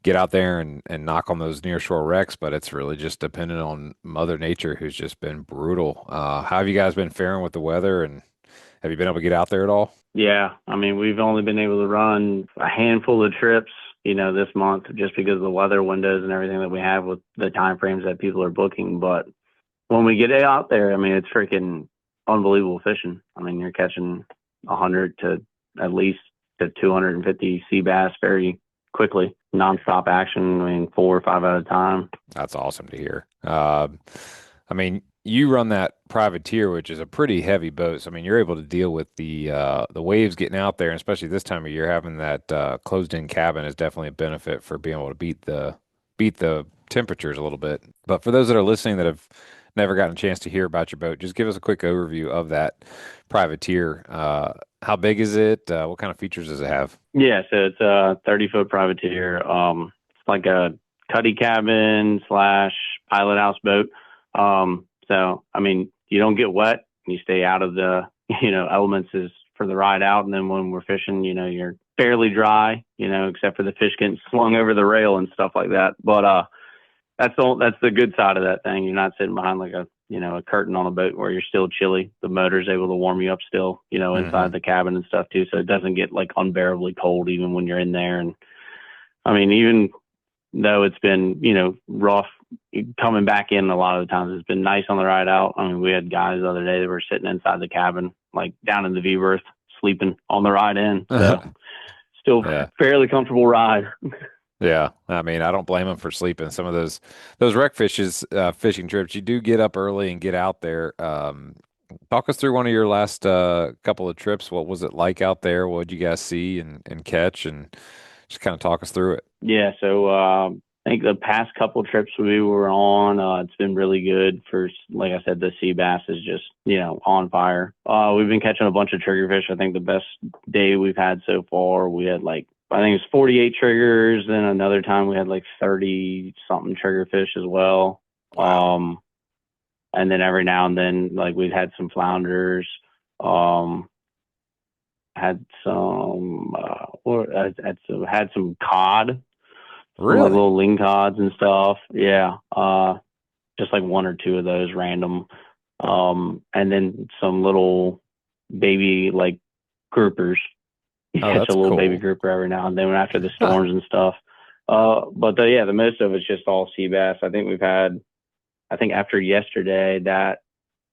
get out there and knock on those nearshore wrecks, but it's really just dependent on Mother Nature, who's just been brutal. How have you guys been faring with the weather, and have you been able to get out there at all? Yeah, I mean, we've only been able to run a handful of trips, this month just because of the weather windows and everything that we have with the time frames that people are booking. But when we get out there, I mean, it's freaking unbelievable fishing. I mean, you're catching 100 to at least to 250 sea bass very quickly, nonstop action. I mean, 4 or 5 at a time. That's awesome to hear. I mean, you run that privateer, which is a pretty heavy boat. So, I mean, you're able to deal with the waves getting out there, and especially this time of year, having that closed-in cabin is definitely a benefit for being able to beat the temperatures a little bit. But for those that are listening that have never gotten a chance to hear about your boat, just give us a quick overview of that privateer. How big is it? What kind of features does it have? Yeah, so it's a 30-foot privateer. It's like a cuddy cabin slash pilot house boat. So, I mean, you don't get wet. You stay out of the, elements is for the ride out. And then when we're fishing, you're fairly dry, except for the fish getting slung over the rail and stuff like that. But, that's the good side of that thing. You're not sitting behind like a curtain on a boat where you're still chilly. The motor's able to warm you up still, inside the cabin and stuff too. So it doesn't get like unbearably cold even when you're in there. And I mean, even though it's been, rough coming back in a lot of the times, it's been nice on the ride out. I mean, we had guys the other day that were sitting inside the cabin, like down in the V berth, sleeping on the ride in. So still Yeah. fairly comfortable ride. Yeah, I mean, I don't blame them for sleeping. Some of those wreck fishes, fishing trips, you do get up early and get out there. Talk us through one of your last couple of trips. What was it like out there? What did you guys see and catch? And just kind of talk us through it. Yeah, so I think the past couple trips we were on, it's been really good for, like I said, the sea bass is just, on fire. We've been catching a bunch of triggerfish. I think the best day we've had so far, we had I think it was 48 triggers. Then another time we had 30 something triggerfish as well. Wow. And then every now and then, we've had some flounders, had some, had some cod, some Really? little ling cods and stuff. Yeah. Just one or two of those random. And then some little baby groupers. You Oh, catch a that's little baby cool. grouper every now and then after the Huh. storms and stuff. But the most of it's just all sea bass. I think after yesterday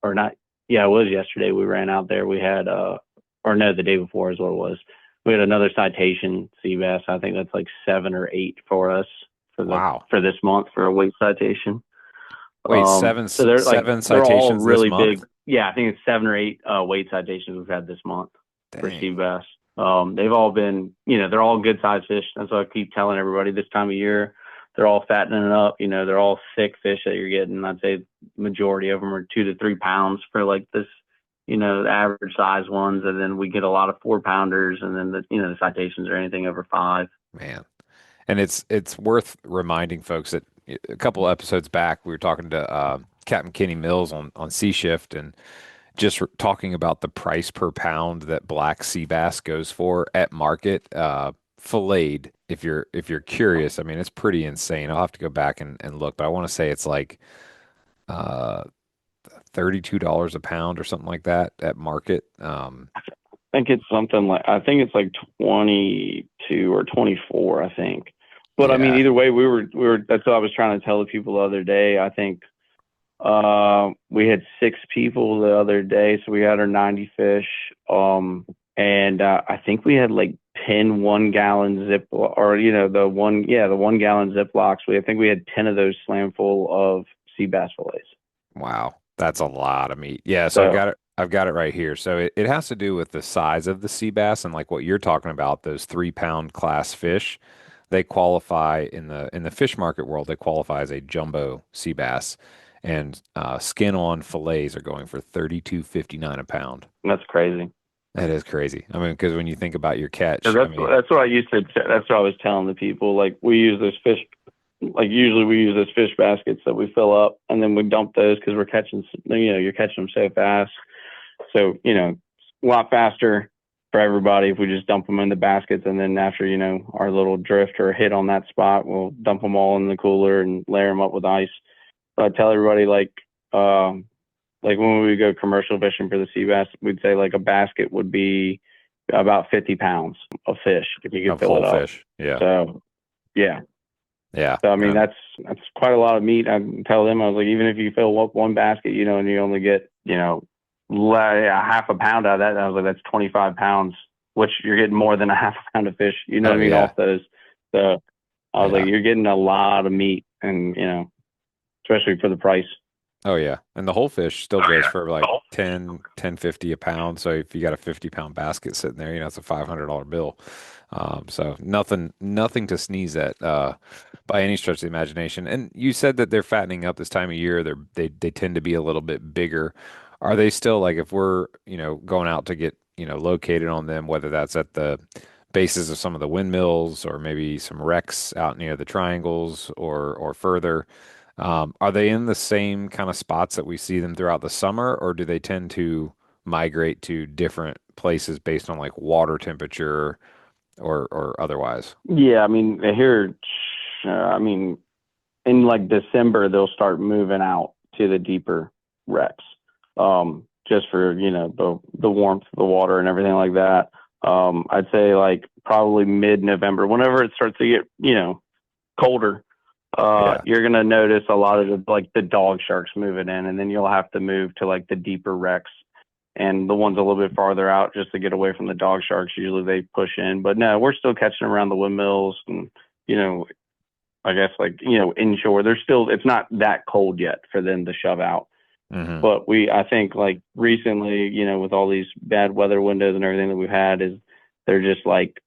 or not, yeah, it was yesterday we ran out there. We had, or no, the day before is what it was. We had another citation sea bass. I think that's 7 or 8 for us Wow. for this month for a weight citation. Wait, So seven they're all citations this really month? big. Yeah, I think it's 7 or 8 weight citations we've had this month for sea Dang. bass. They've all been, they're all good sized fish. That's what I keep telling everybody this time of year. They're all fattening up. They're all thick fish that you're getting. I'd say majority of them are 2 to 3 pounds for this, the average size ones. And then we get a lot of 4-pounders, and then the citations are anything over 5. Man. And it's worth reminding folks that a couple of episodes back we were talking to Captain Kenny Mills on Sea Shift and just talking about the price per pound that black sea bass goes for at market, filleted. If you're curious, I mean it's pretty insane. I'll have to go back and look, but I want to say it's uh $32 a pound or something like that at market. Think it's something I think it's 22 or 24, I think. But I mean, Yeah. either way, that's what I was trying to tell the people the other day. I think we had 6 people the other day, so we had our 90 fish. And I think we had 10 1-gallon zip, or the 1-gallon Ziplocs. I think we had 10 of those slam full of sea bass fillets. Wow. That's a lot of meat. Yeah, so I've So got it. I've got it right here. So it has to do with the size of the sea bass and like what you're talking about, those 3 pound class fish. They qualify in the fish market world, they qualify as a jumbo sea bass. And skin on fillets are going for 32.59 a pound. that's crazy. That is crazy. I mean, because when you think about your catch, 'Cause I mean, that's what I used to. That's what I was telling the people. We use those fish. Usually we use those fish baskets that we fill up, and then we dump those because we're catching. You're catching them so fast. So a lot faster for everybody if we just dump them in the baskets, and then after our little drift or hit on that spot, we'll dump them all in the cooler and layer them up with ice. So I tell everybody when we go commercial fishing for the sea bass, we'd say a basket would be about 50 pounds of fish if you could of fill whole it up. fish. Yeah. So yeah. Yeah. So I mean that's quite a lot of meat. I tell them I was even if you fill up one basket, and you only get a half a pound out of that, I was that's 25 pounds, which you're getting more than a half a pound of fish. You know what Oh, I mean? yeah. Off those. So I was Yeah. you're getting a lot of meat, and especially for the price. Oh yeah. And the whole fish still goes for like 10.50 a pound. So if you got a 50-pound basket sitting there, it's a $500 bill. So nothing to sneeze at by any stretch of the imagination. And you said that they're fattening up this time of year. They tend to be a little bit bigger. Are they still like if we're, going out to get, located on them, whether that's at the bases of some of the windmills or maybe some wrecks out near the triangles or further? Are they in the same kind of spots that we see them throughout the summer, or do they tend to migrate to different places based on like water temperature or otherwise? Yeah, I mean here, I mean in December they'll start moving out to the deeper wrecks, just for the warmth of the water and everything like that. I'd say probably mid-November, whenever it starts to get colder. Yeah. You're gonna notice a lot of the dog sharks moving in, and then you'll have to move to the deeper wrecks. and the ones a little bit farther out just to get away from the dog sharks. Usually they push in, but no, we're still catching around the windmills and, I guess inshore. It's not that cold yet for them to shove out. Mm-hmm. But I think like recently, with all these bad weather windows and everything that we've had, is they're just like,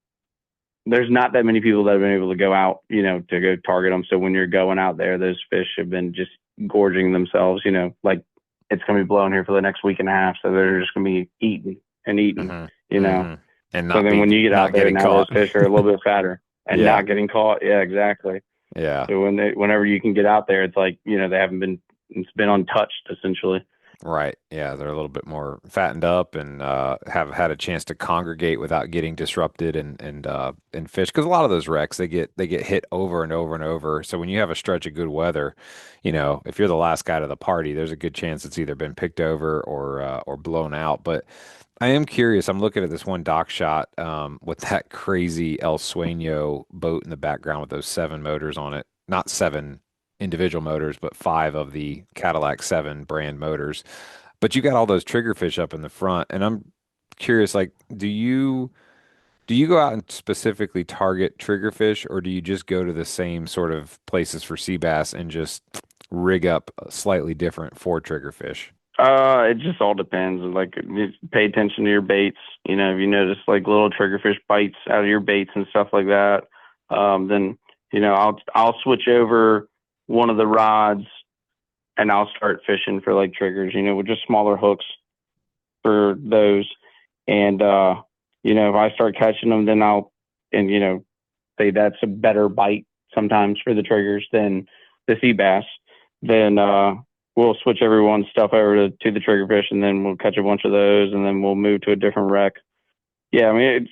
there's not that many people that have been able to go out, to go target them. So when you're going out there, those fish have been just gorging themselves, like it's going to be blowing here for the next week and a half. So they're just going to be eating and eating, Mm-hmm. Mm-hmm. And So then when you get out there, now caught. those fish are a little bit fatter and Yeah. not getting caught. Yeah, exactly. Yeah. So whenever you can get out there, it's like, they haven't been, it's been untouched essentially. Right. Yeah, they're a little bit more fattened up and have had a chance to congregate without getting disrupted and fish. Because a lot of those wrecks they get hit over and over and over. So when you have a stretch of good weather, if you're the last guy to the party, there's a good chance it's either been picked over or blown out. But I am curious. I'm looking at this one dock shot with that crazy El Sueño boat in the background with those 7 motors on it. Not 7 individual motors, but 5 of the Cadillac 7 brand motors. But you got all those triggerfish up in the front, and I'm curious, like, do you go out and specifically target triggerfish, or do you just go to the same sort of places for sea bass and just rig up slightly different for triggerfish? It just all depends. Like, just pay attention to your baits. If you notice like little triggerfish bites out of your baits and stuff like that, then I'll switch over one of the rods and I'll start fishing for like triggers, with just smaller hooks for those. And, if I start catching them, then say that's a better bite sometimes for the triggers than the sea bass. Then, we'll switch everyone's stuff over to the triggerfish and then we'll catch a bunch of those and then we'll move to a different wreck. Yeah. I mean,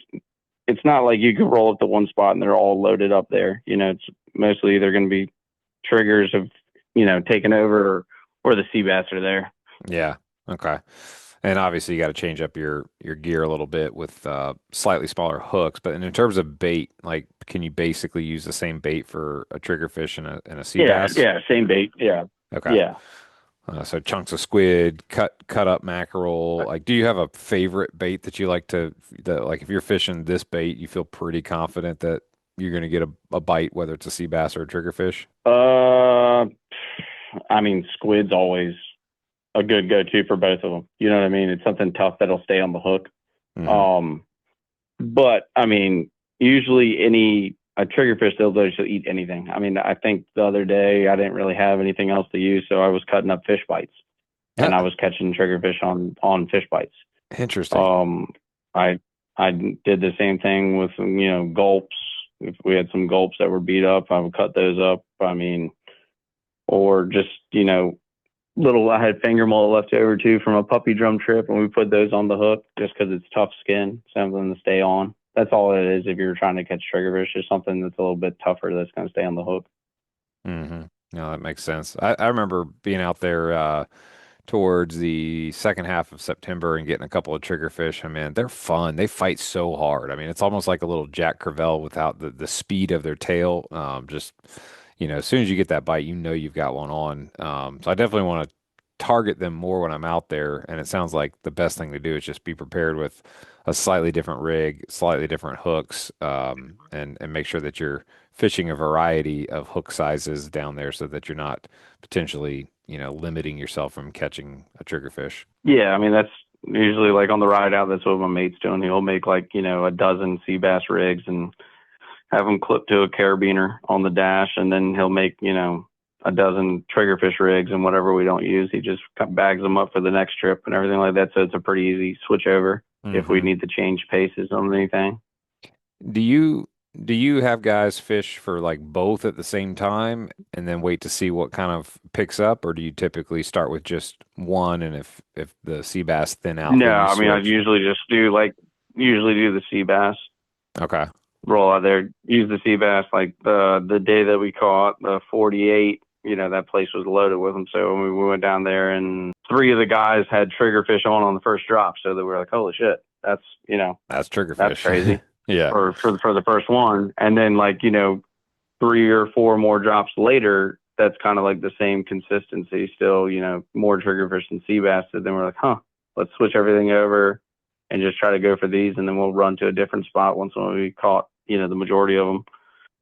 it's not like you can roll up to one spot and they're all loaded up there. It's mostly either going to be triggers have taken over or the sea bass are there. Yeah. Okay. And obviously you got to change up your gear a little bit with slightly smaller hooks. But in terms of bait, like, can you basically use the same bait for a triggerfish and a sea bass? Yeah, same bait. Yeah. Okay. Yeah. So chunks of squid, cut up mackerel. Like, do you have a favorite bait that you like like if you're fishing this bait, you feel pretty confident that you're going to get a bite, whether it's a sea bass or a triggerfish? I mean, squid's always a good go-to for both of them. You know what I mean? It's something tough that'll stay on the hook. Mm-hmm. But I mean, usually a triggerfish, they'll just eat anything. I mean, I think the other day I didn't really have anything else to use, so I was cutting up fish bites and I was catching triggerfish on fish bites. Interesting. I did the same thing with gulps. If we had some gulps that were beat up, I would cut those up. I mean, or just I had finger mullet left over too from a puppy drum trip, and we put those on the hook just because it's tough skin, something to stay on. That's all it is. If you're trying to catch triggerfish, just something that's a little bit tougher that's going to stay on the hook. Mm-hmm. No, that makes sense. I remember being out there towards the second half of September and getting a couple of triggerfish. I mean, they're fun. They fight so hard. I mean, it's almost like a little Jack Crevalle without the speed of their tail. Just, as soon as you get that bite, you've got one on. So I definitely want to target them more when I'm out there. And it sounds like the best thing to do is just be prepared with a slightly different rig, slightly different hooks, and make sure that you're fishing a variety of hook sizes down there so that you're not potentially, limiting yourself from catching a triggerfish. Yeah, I mean, that's usually like on the ride out, that's what my mate's doing. He'll make like, a dozen sea bass rigs and have them clipped to a carabiner on the dash. And then he'll make, a dozen triggerfish rigs and whatever we don't use, he just bags them up for the next trip and everything like that. So it's a pretty easy switch over if we need to change paces on anything. Do you have guys fish for like both at the same time and then wait to see what kind of picks up, or do you typically start with just one and if the sea bass thin out, No, then you I mean, I switch? usually just do the sea bass. Okay. Roll out there, use the sea bass. Like the day that we caught the 48, that place was loaded with them. So when we went down there, and 3 of the guys had triggerfish on the first drop, so that we were like, holy shit, that's That's triggerfish. that's crazy. Yeah. For the first one, and then 3 or 4 more drops later, that's kind of like the same consistency still, more triggerfish than sea bass. So then we're like, huh, let's switch everything over and just try to go for these, and then we'll run to a different spot once we caught, the majority of them.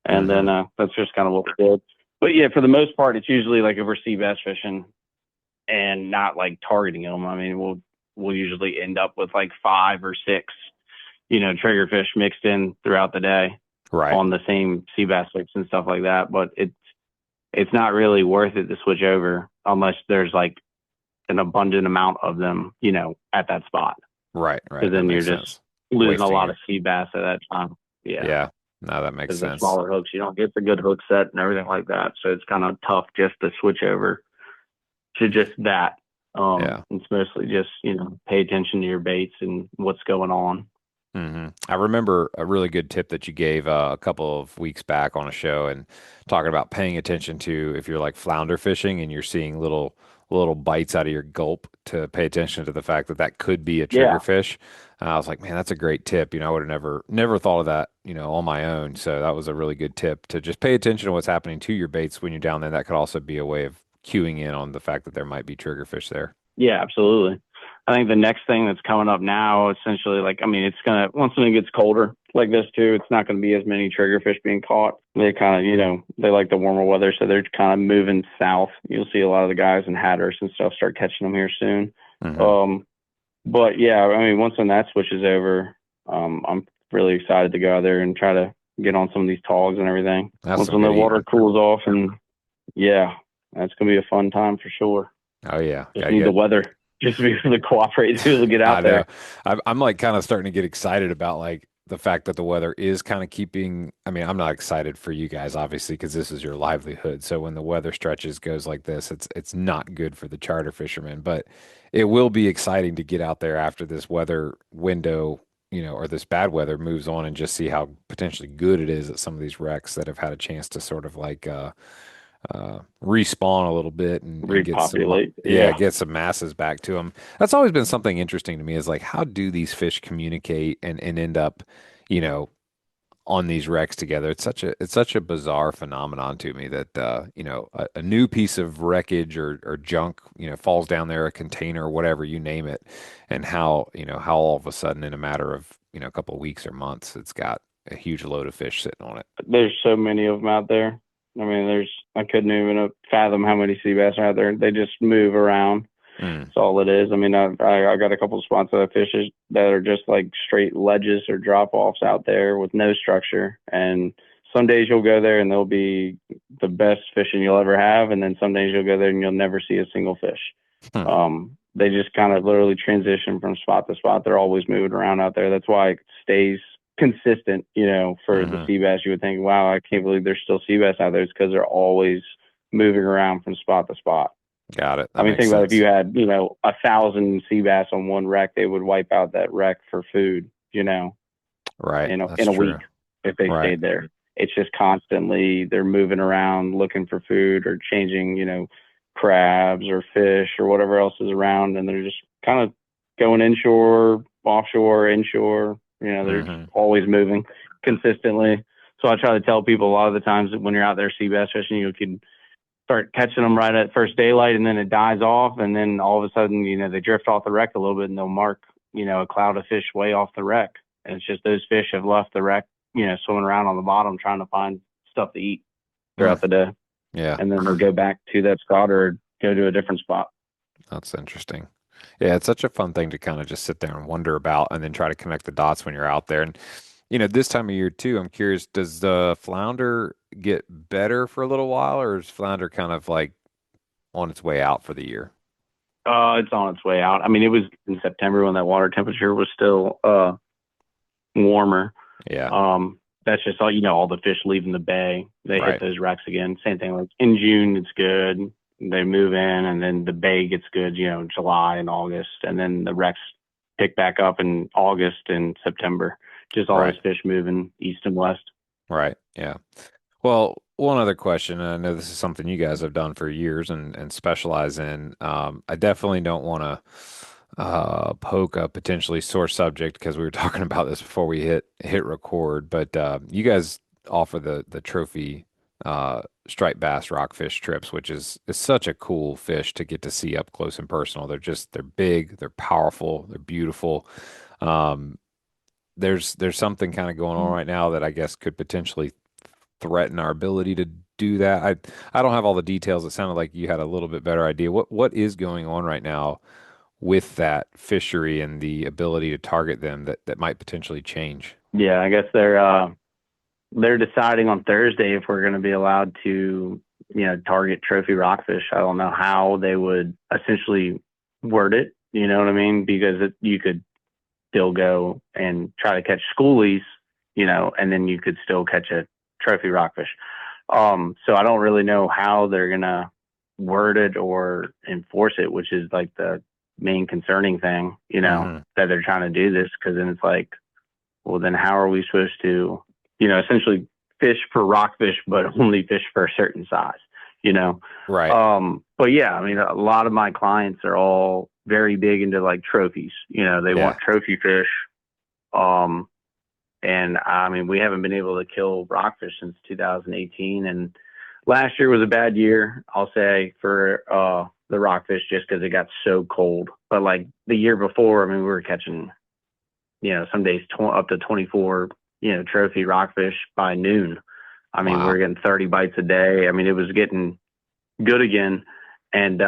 And then that's just kind of what we did. But yeah, for the most part, it's usually like if we're sea bass fishing and not like targeting them. I mean, we'll usually end up with like 5 or 6, triggerfish mixed in throughout the day Right. on the same sea bass hooks and stuff like that. But it's not really worth it to switch over unless there's like an abundant amount of them, at that spot. Right. Because That then you're makes just sense. losing a Wasting lot it. of sea bass at that time. Yeah. Yeah. No, that makes Because the sense. smaller hooks, you don't get the good hook set and everything like that. So it's kind of tough just to switch over to just that. Yeah. It's mostly just, pay attention to your baits and what's going on. I remember a really good tip that you gave a couple of weeks back on a show and talking about paying attention to if you're like flounder fishing and you're seeing little bites out of your gulp to pay attention to the fact that that could be a Yeah. triggerfish. I was like, man, that's a great tip. I would have never thought of that, on my own. So that was a really good tip to just pay attention to what's happening to your baits when you're down there. That could also be a way of cueing in on the fact that there might be triggerfish there. Yeah, absolutely. I think the next thing that's coming up now, essentially, it's once it gets colder like this too, it's not going to be as many triggerfish being caught. They kind of, they like the warmer weather, so they're kind of moving south. You'll see a lot of the guys in Hatteras and stuff start catching them here soon. Hmm. But yeah, once when that switches over, I'm really excited to go out there and try to get on some of these togs and everything. That's Once some when the good water eating. cools off, and yeah, that's going to be a fun time for sure. Oh yeah. Just Gotta need the get weather just to be able to cooperate to be able to get I out know. there. I'm like kind of starting to get excited about like the fact that the weather is kind of keeping. I mean, I'm not excited for you guys, obviously, because this is your livelihood. So when the weather stretches goes like this, it's not good for the charter fishermen. But it will be exciting to get out there after this weather window, or this bad weather moves on and just see how potentially good it is at some of these wrecks that have had a chance to sort of like respawn a little bit and get some, Repopulate. yeah, Yeah. get some masses back to them. That's always been something interesting to me is like, how do these fish communicate and end up, you know, on these wrecks together? It's such a bizarre phenomenon to me that, a new piece of wreckage or junk, falls down there, a container, or whatever, you name it, and how all of a sudden in a matter of, a couple of weeks or months, it's got a huge load of fish sitting on it. There's so many of them out there. I couldn't even fathom how many sea bass are out there. They just move around. Mm, That's all it is. I got a couple of spots that I fish that are just like straight ledges or drop offs out there with no structure. And some days you'll go there and they'll be the best fishing you'll ever have. And then some days you'll go there and you'll never see a single fish. hmm, They just kind of literally transition from spot to spot. They're always moving around out there. That's why it stays consistent, for the hmm. sea bass. You would think, wow, I can't believe there's still sea bass out there. It's because they're always moving around from spot to spot. Got it. That makes Think about if sense. you had, 1,000 sea bass on one wreck, they would wipe out that wreck for food, Right. in That's a week true. if they Right. stayed there. It's just constantly they're moving around looking for food or changing, crabs or fish or whatever else is around, and they're just kind of going inshore, offshore, inshore. They're just Hmm. always moving consistently. So I try to tell people a lot of the times that when you're out there sea bass fishing, you can start catching them right at first daylight, and then it dies off, and then all of a sudden, they drift off the wreck a little bit, and they'll mark, a cloud of fish way off the wreck, and it's just those fish have left the wreck, swimming around on the bottom trying to find stuff to eat Mm, throughout the day, yeah, and then they'll go back to that spot or go to a different spot. that's interesting. Yeah, it's such a fun thing to kind of just sit there and wonder about and then try to connect the dots when you're out there. And, this time of year too, I'm curious, does the flounder get better for a little while or is flounder kind of like on its way out for the year? It's on its way out. It was in September when that water temperature was still warmer. Yeah, That's just all, all the fish leaving the bay. They hit right. those wrecks again. Same thing, like in June, it's good. They move in, and then the bay gets good, July and August. And then the wrecks pick back up in August and September. Just all Right. those fish moving east and west. Right. Yeah. Well, one other question, and I know this is something you guys have done for years and specialize in. I definitely don't want to poke a potentially sore subject because we were talking about this before we hit record, but you guys offer the trophy striped bass rockfish trips, which is such a cool fish to get to see up close and personal. They're big, they're powerful, they're beautiful. Um, there's something kind of going on right now that I guess could potentially threaten our ability to do that. I don't have all the details. It sounded like you had a little bit better idea. What is going on right now with that fishery and the ability to target them that might potentially change? Yeah, I guess they're deciding on Thursday if we're going to be allowed to, target trophy rockfish. I don't know how they would essentially word it. You know what I mean? Because you could still go and try to catch schoolies, and then you could still catch a trophy rockfish. So I don't really know how they're gonna word it or enforce it, which is like the main concerning thing, Hmm. that they're trying to do this, because then it's like, well, then how are we supposed to, essentially fish for rockfish, but only fish for a certain size, you know? Right. But yeah, I mean, a lot of my clients are all very big into like trophies. They Yeah. want trophy fish. Um, and I mean, we haven't been able to kill rockfish since 2018. And last year was a bad year, I'll say, for the rockfish, just because it got so cold. But like the year before, I mean, we were catching, some days up to 24, trophy rockfish by noon. I mean, we Wow. were getting 30 bites a day. I mean, it was getting good again. And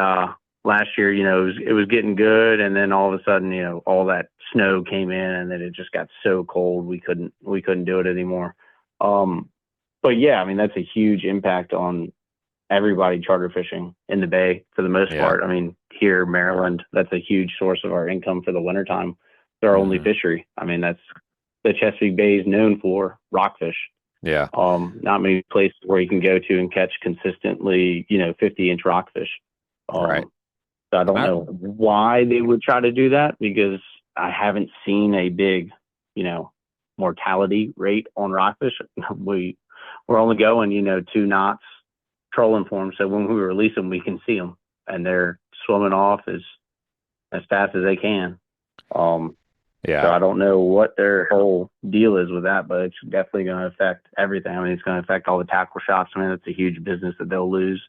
last year, it was getting good, and then all of a sudden, all that snow came in, and then it just got so cold we couldn't do it anymore. Um, but yeah, I mean, that's a huge impact on everybody charter fishing in the bay for the most Yeah. part. I mean, here Maryland, that's a huge source of our income for the wintertime. It's our only Hmm. fishery. I mean, that's the Chesapeake Bay is known for rockfish. Yeah. Not many places where you can go to and catch consistently, 50-inch rockfish. Right. Um, so I don't I, know why they would try to do that, because I haven't seen a big, you know, mortality rate on rockfish. We're only going, 2 knots trolling for them. So when we release them, we can see them, and they're swimming off as fast as they can. Um, so yeah. I don't know what their whole deal is with that, but it's definitely going to affect everything. I mean, it's going to affect all the tackle shops. I mean, it's a huge business that they'll lose.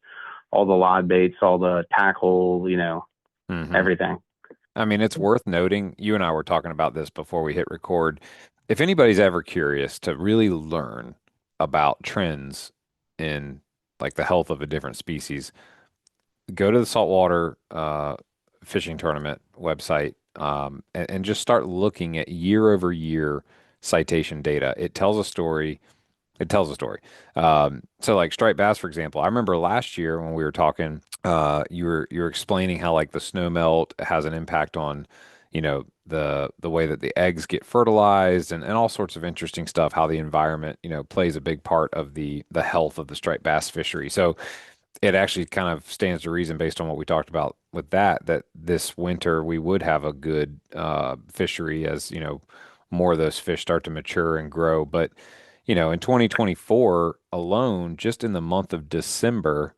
All the live baits, all the tackle, Hmm. everything. I mean, it's worth noting, you and I were talking about this before we hit record. If anybody's ever curious to really learn about trends in like the health of a different species, go to the saltwater fishing tournament website and just start looking at year over year citation data. It tells a story. It tells a story. So like striped bass, for example, I remember last year when we were talking, you were explaining how like the snow melt has an impact on, the way that the eggs get fertilized and all sorts of interesting stuff, how the environment, plays a big part of the health of the striped bass fishery. So it actually kind of stands to reason based on what we talked about with that this winter we would have a good fishery as, more of those fish start to mature and grow. But, in 2024 alone, just in the month of December,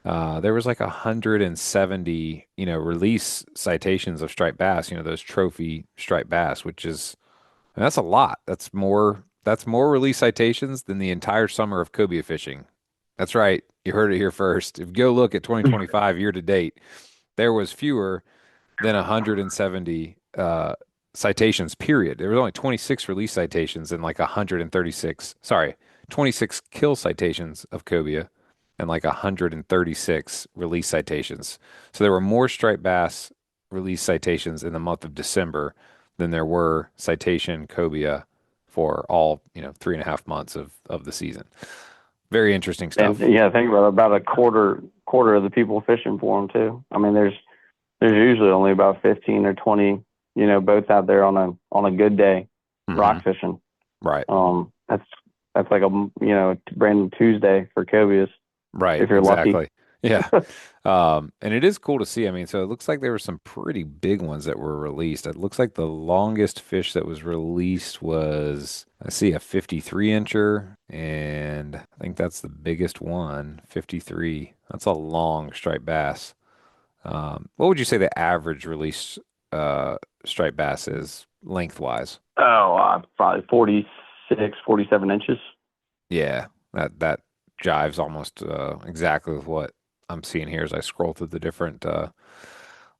there was like 170, release citations of striped bass, those trophy striped bass, which is, and that's a lot. That's more release citations than the entire summer of cobia fishing. That's right. You heard it here first. If you go look at 2025 year to date, there was fewer than 170 citations, period. There was only 26 release citations and like 136, sorry, 26 kill citations of cobia and like 136 release citations. So there were more striped bass release citations in the month of December than there were citation cobia for all, 3.5 months of the season. Very interesting And stuff. yeah, think about a quarter of the people fishing for them too. I mean, there's usually only about 15 or 20, boats out there on a good day, Hmm. rock fishing. Right. That's like a random Tuesday for cobias Right, if you're lucky. exactly. Yeah. And it is cool to see. I mean, so it looks like there were some pretty big ones that were released. It looks like the longest fish that was released was, I see a 53 incher, and I think that's the biggest one, 53. That's a long striped bass. What would you say the average release striped bass is lengthwise? Oh, probably 46, 47 inches. Yeah, that jives almost exactly with what I'm seeing here as I scroll through the different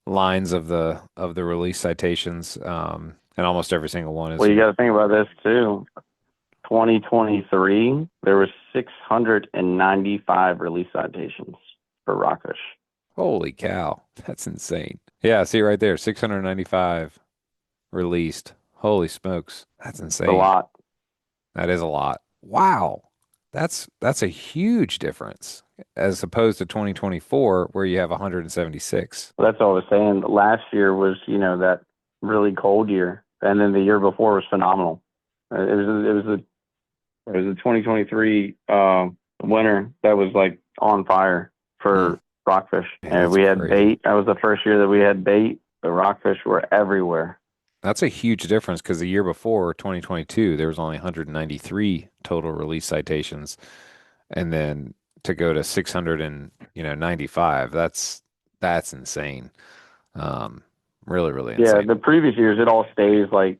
lines of the release citations, and almost every single one is, Well, you got to think about this too. 2023, there was 695 release citations for rockfish. holy cow, that's insane. Yeah, see right there, 695 released. Holy smokes, that's A insane. lot. That is a lot. Wow. That's a huge difference as opposed to 2024 where you have 176. That's all I was saying. Last year was, that really cold year, and then the year before was phenomenal. It was the 2023 winter that was like on fire Mm, for rockfish, man, and that's we had crazy. bait. That was the first year that we had bait. The rockfish were everywhere. That's a huge difference because the year before, 2022, there was only 193 total release citations, and then to go to 600 and 95, that's insane. Um, really, really Yeah, insane. the previous years it all stays like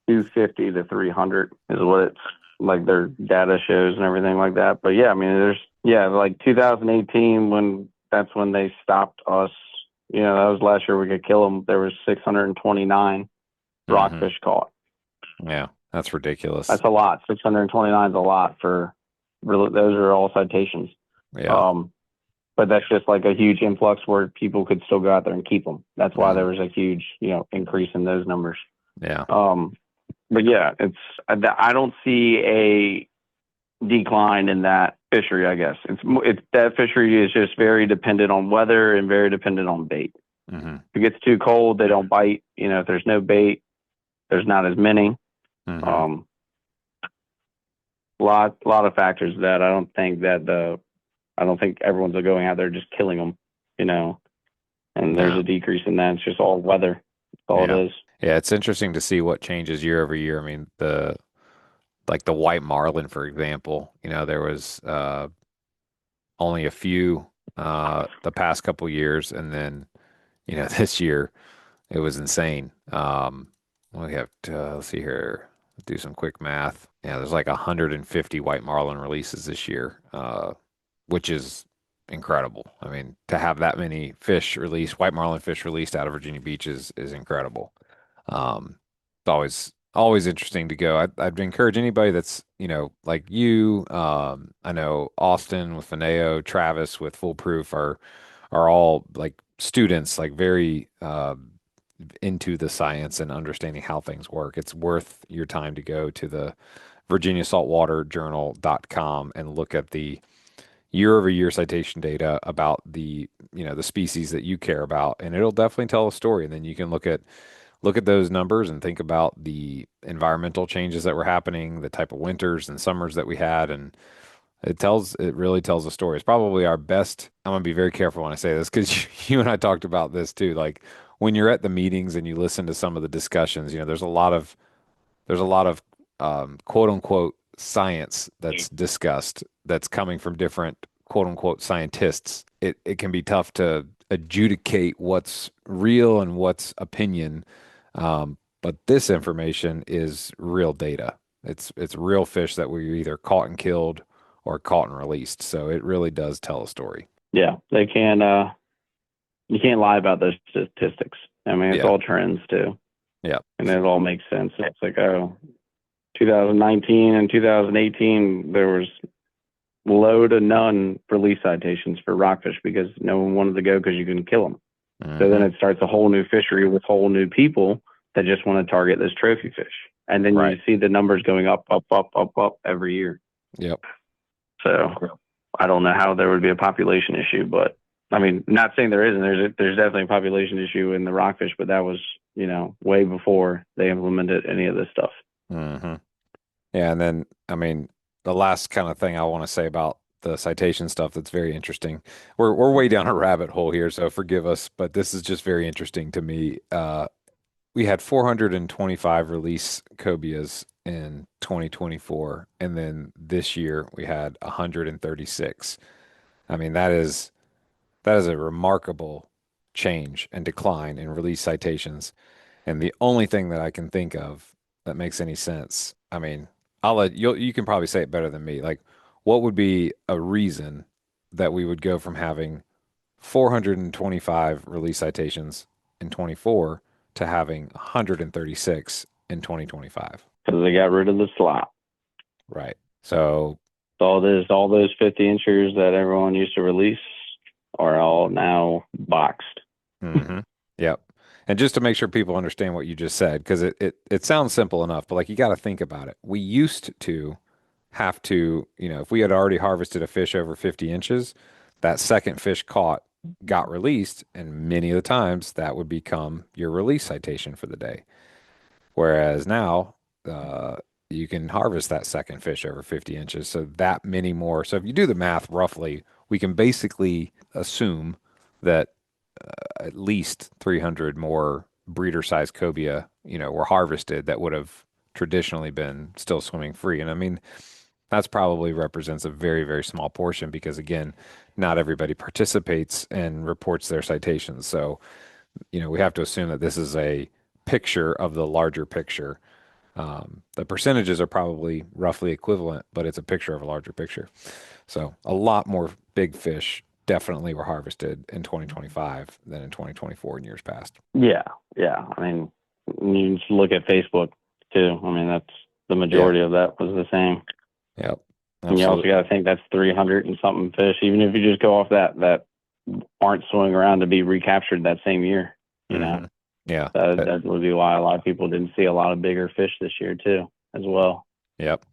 250 to 300 is what it's like their data shows and everything like that. But yeah, I mean, like 2018 when that's when they stopped us. That was last year we could kill them. There was 629 Hmm. rockfish caught. Yeah, that's ridiculous. That's a lot. 629 is a lot for those are all citations. Yeah. Um, but that's just like a huge influx where people could still go out there and keep them. That's why there Hmm. was a huge, increase in those numbers. Yeah. Um, but yeah, I don't see a decline in that fishery. I guess it's that fishery is just very dependent on weather and very dependent on bait. Hmm. If it gets too cold, they don't bite. If there's no bait, there's not as many. Hmm. Um, lot of factors that I don't think everyone's going out there just killing them. You know, and there's No. a decrease in that. It's just all weather. That's all Yeah. it is. Yeah, it's interesting to see what changes year over year. I mean, the like the white marlin, for example, there was only a few the past couple years, and then this year it was insane. We have to, let's see here, do some quick math. Yeah, there's like 150 white marlin releases this year, which is incredible. I mean, to have that many fish released, white marlin fish released out of Virginia Beach is incredible. It's always interesting to go. I'd encourage anybody that's, like you, I know Austin with Fineo, Travis with Foolproof are all like students, like very into the science and understanding how things work. It's worth your time to go to the virginiasaltwaterjournal.com and look at the year over year citation data about the species that you care about, and it'll definitely tell a story. And then you can look at those numbers and think about the environmental changes that were happening, the type of winters and summers that we had, and it really tells a story. It's probably our best. I'm gonna be very careful when I say this because you and I talked about this too. Like when you're at the meetings and you listen to some of the discussions, there's a lot of quote unquote science that's discussed that's coming from different quote unquote scientists. It can be tough to adjudicate what's real and what's opinion. But this information is real data. It's real fish that were either caught and killed or caught and released. So it really does tell a story. Yeah, they can. You can't lie about those statistics. I mean, it's Yeah. all trends too, Yeah. and it all makes sense. It's like, 2019 and 2018, there was low to none release citations for rockfish because no one wanted to go because you couldn't kill them. So then Hmm. it starts a whole new fishery with whole new people that just want to target this trophy fish. And then you Right. see the numbers going up, up, up, up, up every year. Yep. So I don't know how there would be a population issue, but I mean, not saying there isn't. There's definitely a population issue in the rockfish, but that was, way before they implemented any of this stuff. Hmm. Yeah, and then I mean, the last kind of thing I want to say about the citation stuff that's very interesting. We're way down a rabbit hole here, so forgive us, but this is just very interesting to me. We had 425 release cobias in 2024, and then this year we had 136. I mean, that is a remarkable change and decline in release citations. And the only thing that I can think of that makes any sense, I mean, you can probably say it better than me. Like, what would be a reason that we would go from having 425 release citations in 24 to having 136 in 2025? Because they got rid of the slot. Right. So, All those 50 inchers that everyone used to release are all now boxed. yep. And just to make sure people understand what you just said, because it sounds simple enough, but like you got to think about it. We used to have to, if we had already harvested a fish over 50 inches, that second fish caught got released, and many of the times that would become your release citation for the day. Whereas now, uh, you can harvest that second fish over 50 inches. So that many more. So if you do the math roughly, we can basically assume that at least 300 more breeder size cobia, were harvested that would have traditionally been still swimming free. And I mean, that's probably represents a very, very small portion because again, not everybody participates and reports their citations. So, we have to assume that this is a picture of the larger picture. The percentages are probably roughly equivalent, but it's a picture of a larger picture. So a lot more big fish definitely were harvested in 2025 than in 2024 and years past. Yeah, yeah. I mean, you just look at Facebook too. I mean, that's the Yeah. majority of that was the same. Yep. And you also Absolutely. got to think that's 300 and something fish, even if you just go off that aren't swimming around to be recaptured that same year. You know, hmm Yeah. that would be why a lot of people didn't see a lot of bigger fish this year too, as well. Yep.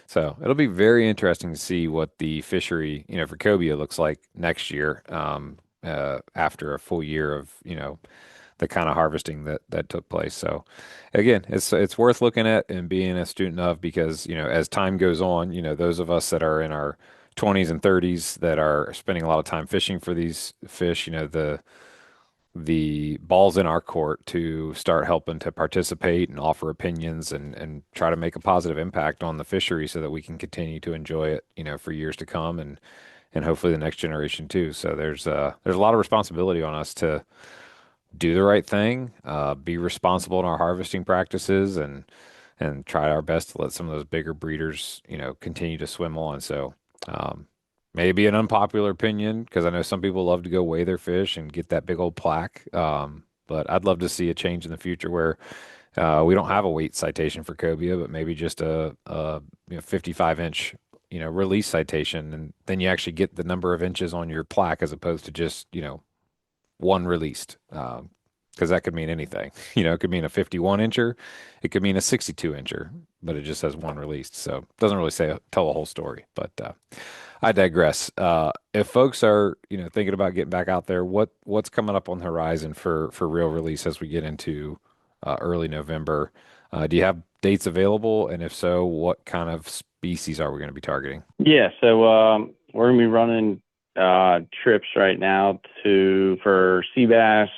So it'll be very interesting to see what the fishery, for cobia looks like next year, after a full year of, the kind of harvesting that took place. So again, it's worth looking at and being a student of because, as time goes on, those of us that are in our 20s and 30s that are spending a lot of time fishing for these fish, the ball's in our court to start helping to participate and offer opinions and try to make a positive impact on the fishery so that we can continue to enjoy it, for years to come and hopefully the next generation too. So there's a lot of responsibility on us to do the right thing, be responsible in our harvesting practices and try our best to let some of those bigger breeders, continue to swim on. So, maybe an unpopular opinion because I know some people love to go weigh their fish and get that big old plaque. But I'd love to see a change in the future where we don't have a weight citation for cobia, but maybe just a 55-inch, release citation, and then you actually get the number of inches on your plaque as opposed to just, one released. Because that could mean anything. It could mean a 51 incher, it could mean a 62 incher, but it just says one released. So it doesn't really tell a whole story. But I digress. If folks are, thinking about getting back out there, what's coming up on the horizon for real release as we get into early November? Do you have dates available? And if so, what kind of species are we going to be targeting? Yeah, so we're gonna be running trips right now for Seabass,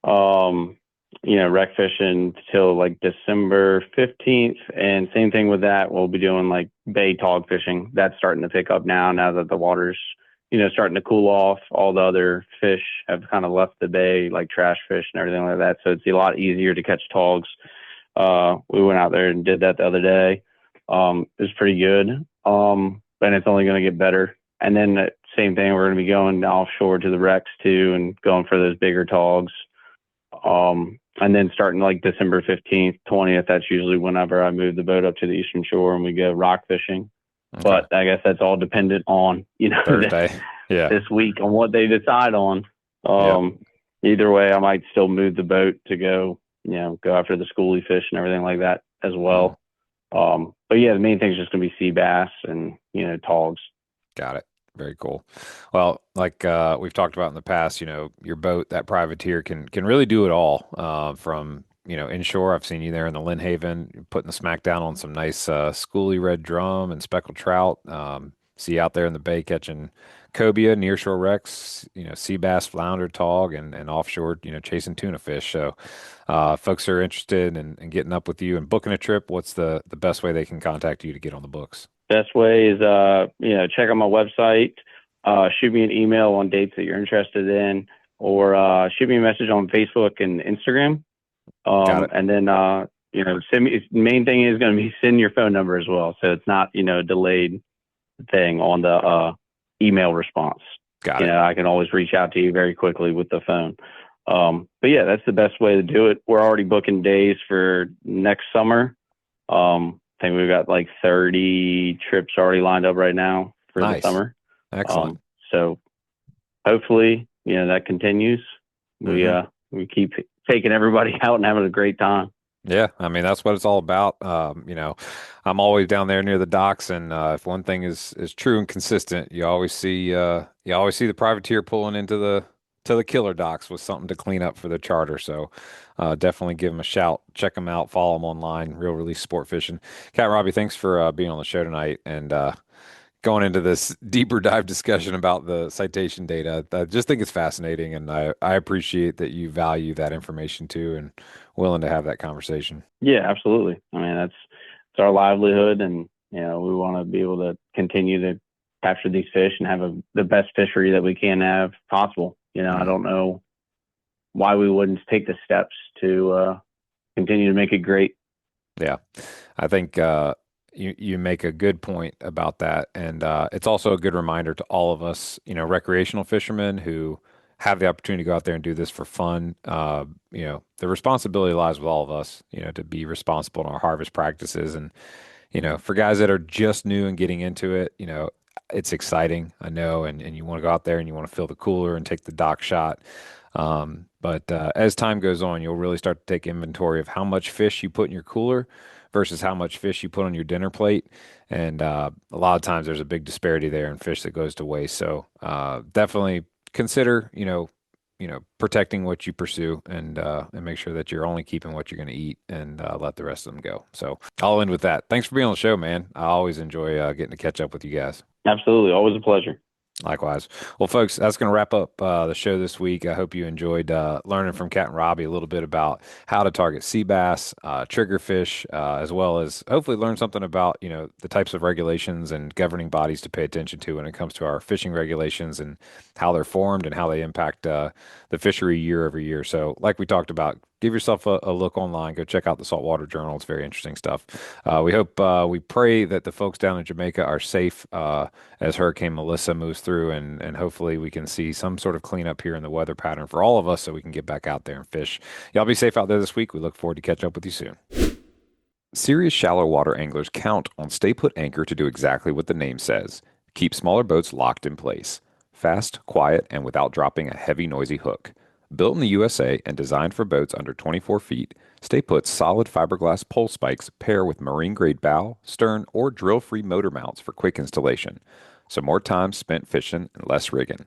um, wreck fishing till like December 15th. And same thing with that. We'll be doing like bay tog fishing. That's starting to pick up now that the water's, starting to cool off. All the other fish have kind of left the bay, like trash fish and everything like that. So it's a lot easier to catch togs. We went out there and did that the other day. It was pretty good. And it's only going to get better. And then the same thing, we're going to be going offshore to the wrecks too and going for those bigger togs. And then starting like December 15th, 20th, that's usually whenever I move the boat up to the eastern shore and we go rock fishing. Okay. But I guess that's all dependent on, Thursday. Yeah. this week on what they decide on. Yep. Either way, I might still move the boat to go, go after the schoolie fish and everything like that as well. But yeah, the main thing is just going to be sea bass and, togs. Got it. Very cool. Well, like we've talked about in the past, your boat, that privateer can really do it all. From inshore, I've seen you there in the Lynnhaven, putting the smack down on some nice schoolie red drum and speckled trout. See you out there in the bay catching cobia, nearshore wrecks, sea bass, flounder, tog, and offshore, chasing tuna fish. So, folks are interested in getting up with you and booking a trip. What's the best way they can contact you to get on the books? Best way is, check out my website, shoot me an email on dates that you're interested in, or shoot me a message on Facebook and Instagram. Got it. And then, send me, main thing is going to be send your phone number as well. So it's not, delayed. thing on the email response. Got it. I can always reach out to you very quickly with the phone. But yeah, that's the best way to do it. We're already booking days for next summer. I think we've got like 30 trips already lined up right now for the Nice. summer. Excellent. So hopefully, that continues. Mhm. We keep taking everybody out and having a great time. Yeah, I mean that's what it's all about. I'm always down there near the docks, and if one thing is true and consistent, you always see the privateer pulling into the killer docks with something to clean up for the charter. So definitely give them a shout, check them out, follow them online. Real Release Sport Fishing. Cat Robbie, thanks for being on the show tonight and going into this deeper dive discussion about the citation data. I just think it's fascinating, and I appreciate that you value that information too and willing to have that conversation. Yeah, absolutely. I mean, it's our livelihood, and we want to be able to continue to capture these fish and have the best fishery that we can have possible. I Mm. don't know why we wouldn't take the steps to continue to make it great. Yeah, I think you make a good point about that, and it's also a good reminder to all of us, recreational fishermen who have the opportunity to go out there and do this for fun. The responsibility lies with all of us, to be responsible in our harvest practices, and for guys that are just new and getting into it, it's exciting, I know, and you want to go out there and you want to fill the cooler and take the dock shot. But as time goes on, you'll really start to take inventory of how much fish you put in your cooler versus how much fish you put on your dinner plate. And a lot of times there's a big disparity there in fish that goes to waste. So definitely consider, protecting what you pursue and make sure that you're only keeping what you're going to eat and let the rest of them go. So I'll end with that. Thanks for being on the show, man. I always enjoy getting to catch up with you guys. Absolutely, always a pleasure. Likewise. Well, folks, that's going to wrap up the show this week. I hope you enjoyed learning from Cat and Robbie a little bit about how to target sea bass, triggerfish, as well as hopefully learn something about, the types of regulations and governing bodies to pay attention to when it comes to our fishing regulations and how they're formed and how they impact the fishery year over year. So, like we talked about, give yourself a look online. Go check out the Saltwater Journal. It's very interesting stuff. We pray that the folks down in Jamaica are safe as Hurricane Melissa moves through, and hopefully we can see some sort of cleanup here in the weather pattern for all of us so we can get back out there and fish. Y'all be safe out there this week. We look forward to catching up with you soon. Serious shallow water anglers count on Stay Put Anchor to do exactly what the name says. Keep smaller boats locked in place. Fast, quiet, and without dropping a heavy, noisy hook. Built in the USA and designed for boats under 24 feet, Stay Put's solid fiberglass pole spikes pair with marine-grade bow, stern, or drill-free motor mounts for quick installation. So more time spent fishing and less rigging.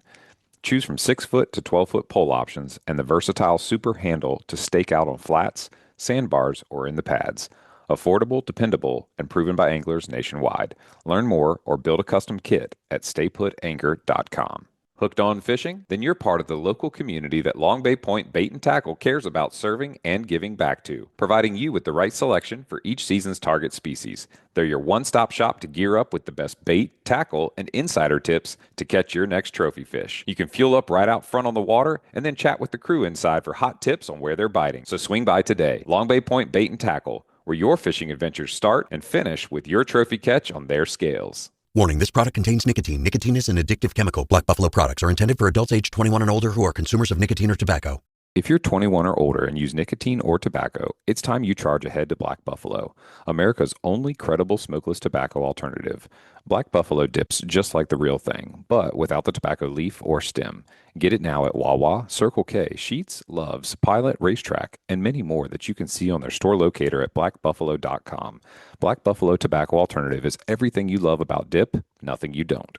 Choose from 6-foot to 12-foot pole options and the versatile super handle to stake out on flats, sandbars, or in the pads. Affordable, dependable, and proven by anglers nationwide. Learn more or build a custom kit at stayputanchor.com. Hooked on fishing? Then you're part of the local community that Long Bay Point Bait and Tackle cares about serving and giving back to, providing you with the right selection for each season's target species. They're your one-stop shop to gear up with the best bait, tackle, and insider tips to catch your next trophy fish. You can fuel up right out front on the water and then chat with the crew inside for hot tips on where they're biting. So swing by today. Long Bay Point Bait and Tackle, where your fishing adventures start and finish with your trophy catch on their scales. Warning, this product contains nicotine. Nicotine is an addictive chemical. Black Buffalo products are intended for adults age 21 and older who are consumers of nicotine or tobacco. If you're 21 or older and use nicotine or tobacco, it's time you charge ahead to Black Buffalo, America's only credible smokeless tobacco alternative. Black Buffalo dips just like the real thing, but without the tobacco leaf or stem. Get it now at Wawa, Circle K, Sheetz, Love's, Pilot, Racetrack, and many more that you can see on their store locator at blackbuffalo.com. Black Buffalo Tobacco Alternative is everything you love about dip, nothing you don't.